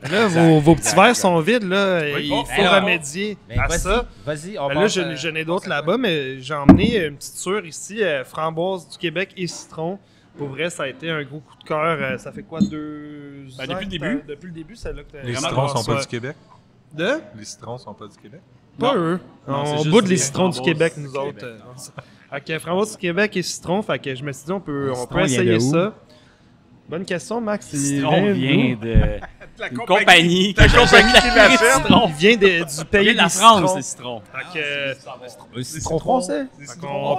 Là, Exact, vos petits exact, verres exact. sont vides, là. Oui. Il Oh, faut alors, remédier Ben, à vas-y, ça. Vas-y, on Ben là, passe, j'en ai d'autres passe à là-bas, mais j'ai emmené une petite sure ici, framboise du Québec et citron. Pour vrai, ça a été un gros coup de cœur. Ça fait quoi, 2 Ben, ans depuis le que début. Depuis le début, celle-là que t'as Les Vraiment citrons grosse, sont pas ouais. du Québec? De? Les citrons sont pas du Québec? Pas Non. eux. Non, c'est On juste bout de les des citrons du framboises Québec, du nous Québec. autres. Ok, framboise du Québec et citron. Fait que je me suis dit, on peut citron vient essayer de où? ça. Bonne question, Max. Le citron vient de La une compagnie qui compagnie qui l'a fait. citron. Il vient du Il pays vient de la des France, citrons. le citron. Fait que, Un citron français.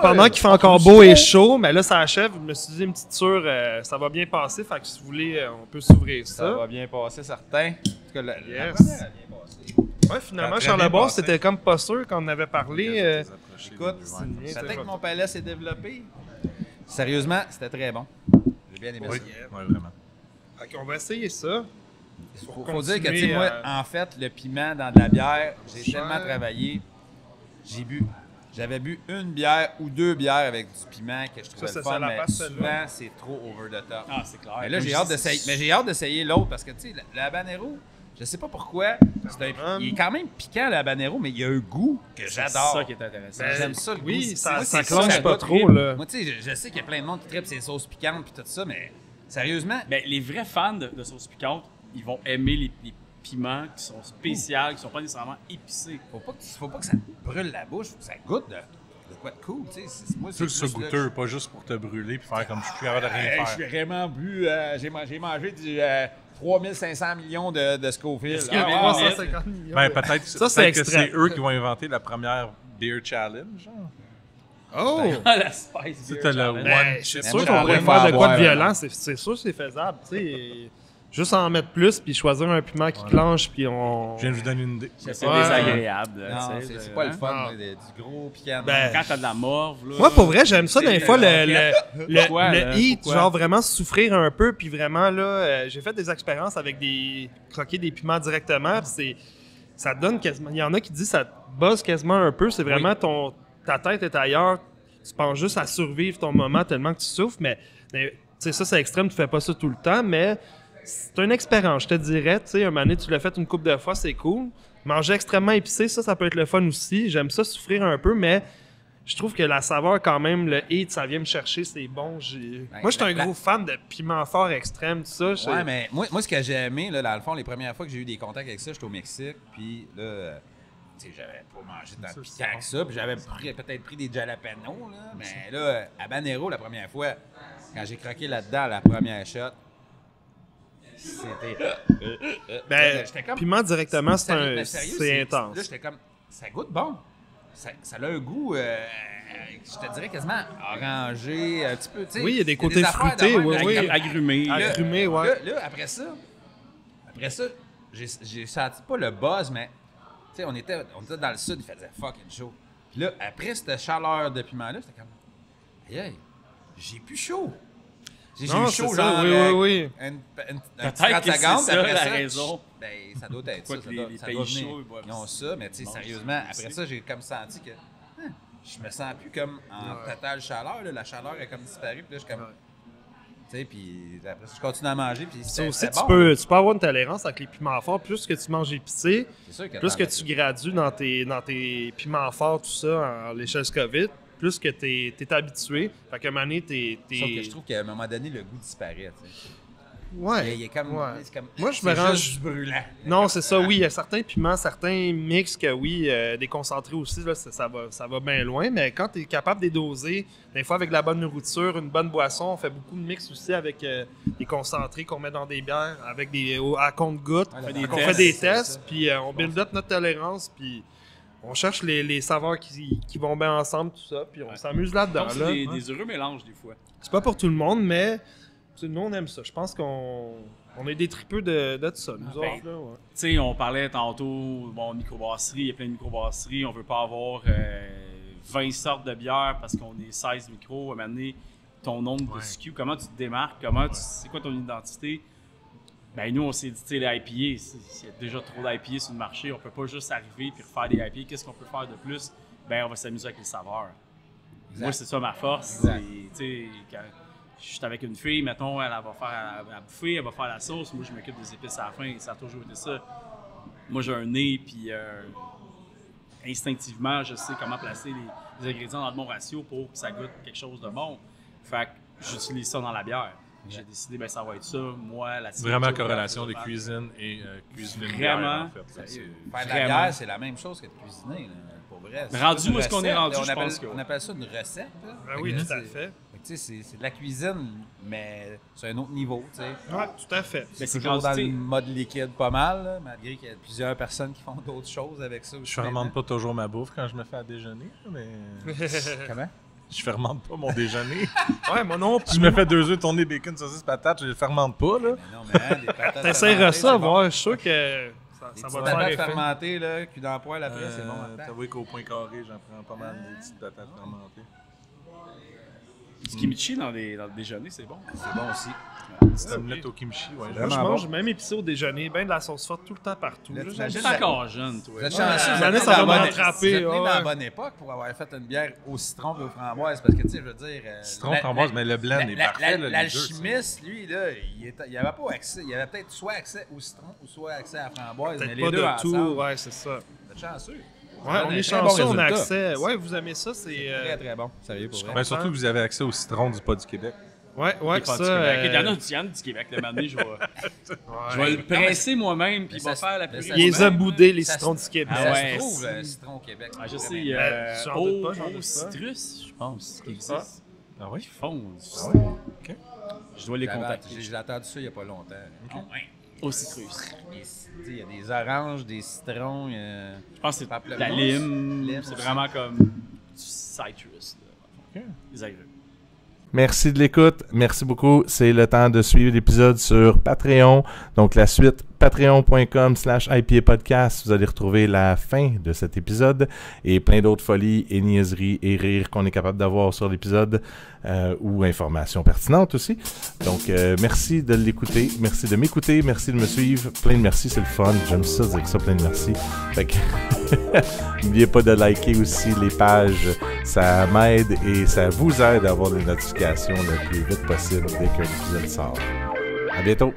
pendant qu'il fait encore beau et chaud, mais là ça achève, je me suis dit une petite sure, ça va bien passer, fait que si vous voulez, on peut s'ouvrir Ça ça. va bien passer, certain. En tout cas, la Yes. première a bien passé. Ouais, finalement, Ça a très Charles bien Labosse, passé. c'était comme pas sûr quand on avait parlé. Écoute, c'est- peut-être que mon palais s'est développé. Sérieusement, c'était très bon. J'ai bien aimé Oui, ça. ouais, vraiment. Fait qu'on va essayer ça. Faut dire que, tu sais, continuer, moi, en fait, le piment dans de la bière, j'ai Cher. tellement travaillé. J'avais bu une bière ou 2 bières avec du piment que je trouvais Ça, le c'est fun, la mais passe, celle-là. souvent, c'est trop over the top. Ah, c'est clair. Mais là, Comme j'ai je hâte dis, d'essayer. Mais j'ai hâte d'essayer l'autre parce que, tu sais, le habanero, je sais pas pourquoi, il est quand même piquant, le habanero, mais il y a un goût que C'est j'adore. ça qui est intéressant. Ben, J'aime ça, le oui, goût. ça- Moi, ça c'est clenche ça, pas ça trop, tripe. là. Moi, tu sais, je sais qu'il y a plein de monde qui tripe ces sauces piquantes puis tout ça, mais sérieusement, Ben, les vrais fans de sauce piquante, ils vont aimer les piments qui sont spéciaux, qui sont pas nécessairement épicés. faut pas que ça te brûle la bouche, faut que ça goûte de quoi de cool, tu sais. Moi, Tu veux que ce soit plus là goûteux, pas juste pour te brûler puis faire comme je suis plus capable de rien Hey, faire. j'ai vraiment bu, j'ai mangé du 3500 millions de Scoville. Est-ce qu'il y a Ah, des ouais, trois ouais. 350 millions. Ben, peut-être Ça, c'est peut-être que extrait. c'est eux qui vont inventer la première Beer Challenge. Genre. Oh! Ah, la spice beer T'as le challenge. Ben, one c'est chip sûr moi, qu'on j'en pourrait ai faire de à quoi de boire, violent, c'est sûr que c'est faisable, tu sais. juste en mettre plus, puis choisir un piment qui clenche, puis on... Je viens de vous donner une idée. C'est Ouais. désagréable. là, Non, tu sais, c'est pas le fun, Ah. là, du gros piquant. Ben, Quand t'as de la morve, là. Moi, pour vrai, j'aime ça des fois, Pourquoi, le là? heat, Pourquoi? genre vraiment souffrir un peu, puis vraiment, là, j'ai fait des expériences avec croquer des piments directement, puis ça te donne quasiment, il y en a qui disent ça te bosse quasiment un peu, c'est vraiment ta tête est ailleurs, tu penses juste à survivre ton moment tellement que tu souffres, mais tu sais, ça c'est extrême, tu fais pas ça tout le temps, mais c'est une expérience, je te dirais, tu sais, un moment donné, tu l'as fait une couple de fois, c'est cool. Manger extrêmement épicé, ça peut être le fun aussi, j'aime ça souffrir un peu, mais je trouve que la saveur, quand même, le heat, ça vient me chercher, c'est bon. Moi, je suis un gros fan de piment fort extrême, tout ça. Ouais, mais moi, ce que j'ai aimé, là, dans le fond, les premières fois que j'ai eu des contacts avec ça, j'étais au Mexique, puis là, tu sais, j'avais pas mangé tant de piquant que ça, puis j'avais peut-être pris des jalapenos, là, mais là, habanero, la première fois, quand j'ai croqué là-dedans, la première shot, c'était... Ben, j'étais comme... piment directement, Sérieux, c'est intense. Là, j'étais comme, ça goûte bon. Ça a un goût, je te dirais quasiment orangé, un petit peu, tu sais. Oui, il y a des côtés affaires de fruités, même, oui, là, oui. Agrumé. Agrumé, ouais. Là, après ça, j'ai senti pas le buzz, mais tu sais, on était dans le sud, il faisait fucking chaud. Puis là, après cette chaleur de piment-là, c'était comme, aïe, j'ai plus chaud. J'ai Non, eu c'est chaud, ça, genre, oui. un Peut-être 30 que c'est secondes, ça, après la ça, raison. Ben, ça doit être Quoi ça. que Ça les doit pays venir. chauds, ils boivent Ils ont ça, mais tu sais, sérieusement, après ça, j'ai comme senti que je me sens plus comme en totale chaleur. Là. La chaleur est comme disparue, puis là, je suis comme... Tu sais, puis après ça, je continue à manger, puis Ça c'est aussi, bon. tu peux avoir une tolérance avec les piments forts. Plus que tu manges épicé, C'est sûr que plus que tu gradues dans tes piments forts, tout ça, à l'échelle Scoville, plus que tu es habitué. Fait qu'à un moment donné, Sauf que je trouve qu'à un moment donné, le goût disparaît. Tu sais. Ouais. Il est comme, ouais. c'est comme... Moi, je c'est me range- juste brûlant. Non, c'est ça, oui. Il y a certains piments, certains mix que oui, des concentrés aussi, là, ça va bien loin. Mais quand tu es capable de les doser, des fois avec de la bonne nourriture, une bonne boisson, on fait beaucoup de mix aussi avec des concentrés qu'on met dans des bières, avec à compte-gouttes. Ouais, On fait des tests, puis on build up notre tolérance, puis on cherche les saveurs qui vont bien ensemble, tout ça, puis on s'amuse là-dedans. Donc, c'est Là. des heureux mélanges, des fois. C'est pas pour tout le monde, mais nous, on aime ça. Je pense qu'on est des tripeux de tout ça, nous Ben, autres. Là, ouais. Tu sais, on parlait tantôt, bon, microbrasserie, il y a plein de microbrasseries, on veut pas avoir 20 sortes de bières parce qu'on est 16 micros. À un moment donné, ton nombre de SKU, comment tu te démarques, c'est quoi ton identité? Ben nous, on s'est dit, tu sais, les IPA, il y a déjà trop d'IPA sur le marché, on peut pas juste arriver puis refaire des IPA. Qu'est-ce qu'on peut faire de plus? Ben on va s'amuser avec les saveurs. Exact. Moi, c'est ça ma force. Exact. Tu sais, quand je suis avec une fille, mettons, elle va faire à bouffer, elle va faire la sauce. Moi, je m'occupe des épices à la fin. Ça a toujours été ça. Moi, j'ai un nez, puis instinctivement, je sais comment placer les ingrédients dans le bon ratio pour que ça goûte quelque chose de bon. Fait que j'utilise ça dans la bière. J'ai décidé, ben ça va être ça. Moi, la Vraiment corrélation de cuisine et cuisine de bière, Vraiment. en fait. Faire de la Vraiment. bière, c'est la même chose que de cuisiner, là, pour vrai. C'est Rendu pas une où est-ce qu'on est recette, rendu, on je appelle, pense que on appelle ça une recette. Là. Ben oui, Fait que tout à là, fait. Tu sais, c'est de la cuisine, mais c'est un autre niveau, tu sais. Ouais, tout à fait. Ben, C'est c'est toujours quand dans tu le sais, mode liquide pas mal, là, malgré qu'il y a plusieurs personnes qui font d'autres choses avec ça aussi. Je fermente pas toujours ma bouffe quand je me fais à déjeuner, mais Comment? je fermente pas mon déjeuner. Ouais, moi non Si plus. je me fais 2 œufs tournés, bacon, saucisse, patate, je les fermente pas, là. Mais non, mais hein, des patates T'essaieras fermentées, ça, c'est bon. voir. Je suis sûr que ça Des va petites te faire patates effet. fermentées, là, cul dans le poêle après, c'est bon. en temps. T'avoues qu'au point carré, j'en prends pas mal des petites patates fermentées. du kimchi dans le déjeuner, c'est bon. C'est bon aussi. Petite omelette au kimchi, ouais. Moi, je Vraiment mange bon. même épicé au déjeuner, ben de la sauce forte tout le temps partout. Là, là. t'imagines T'es encore jeune, toi. Vous êtes chanceux, Ouais, vous êtes ça né va dans la bonne- m'attraper, vous êtes né dans la ouais. bonne époque pour avoir fait une bière au citron et aux framboises. Parce que, tu sais, je veux dire... Citron, framboise, mais le blend est parfait, là, les deux, L'alchimiste, lui, là, il avait pas accès. Il avait peut-être soit accès au citron ou soit accès à la framboise, mais Peut-être les pas deux de ensemble. tout, ouais, c'est ça. Vous êtes chanceux. Ouais, on est Très bon chanceux, on a résultat. accès. Ouais, vous aimez ça, c'est. Très, très bon. Sérieux, pour vrai. Ben, surtout que vous avez accès au citron du pas du Québec. Ouais, Il est pas ça. du Québec. Il y en a euh, du Yann du Québec. Le matin, je vais ouais. le presser moi-même, puis mais il va ça- faire la mais purée. ça- Il les a moi-même. boudés, les Ça citrons se- du Québec. Ah Ça ouais, se trouve, c'est- le citron au Québec. Ah, je sais, Vraiment. il y a j'en doute pas, j'en doute pas. Citrus, je pense, qui existe. Ah Ils oui? font. Ok. Je dois les J'avais- contacter. J'ai entendu ça il n'y a pas longtemps. Au citrus. Il y a des oranges, des citrons. Je pense que c'est de Pamplemousse. la lime. Lime C'est aussi. vraiment comme du citrus. Là, Ok. des agrumes. Merci de l'écoute. Merci beaucoup. C'est le temps de suivre l'épisode sur Patreon. Donc, la suite, patreon.com/IPApodcast. Vous allez retrouver la fin de cet épisode et plein d'autres folies et niaiseries et rires qu'on est capable d'avoir sur l'épisode ou informations pertinentes aussi. Donc, merci de l'écouter. Merci de m'écouter. Merci de me suivre. Plein de merci. C'est le fun. J'aime ça dire ça. Plein de merci. Fait que n'oubliez pas de liker aussi les pages. Ça m'aide et ça vous aide à avoir des notifications le plus vite possible dès qu'un épisode sort. À bientôt!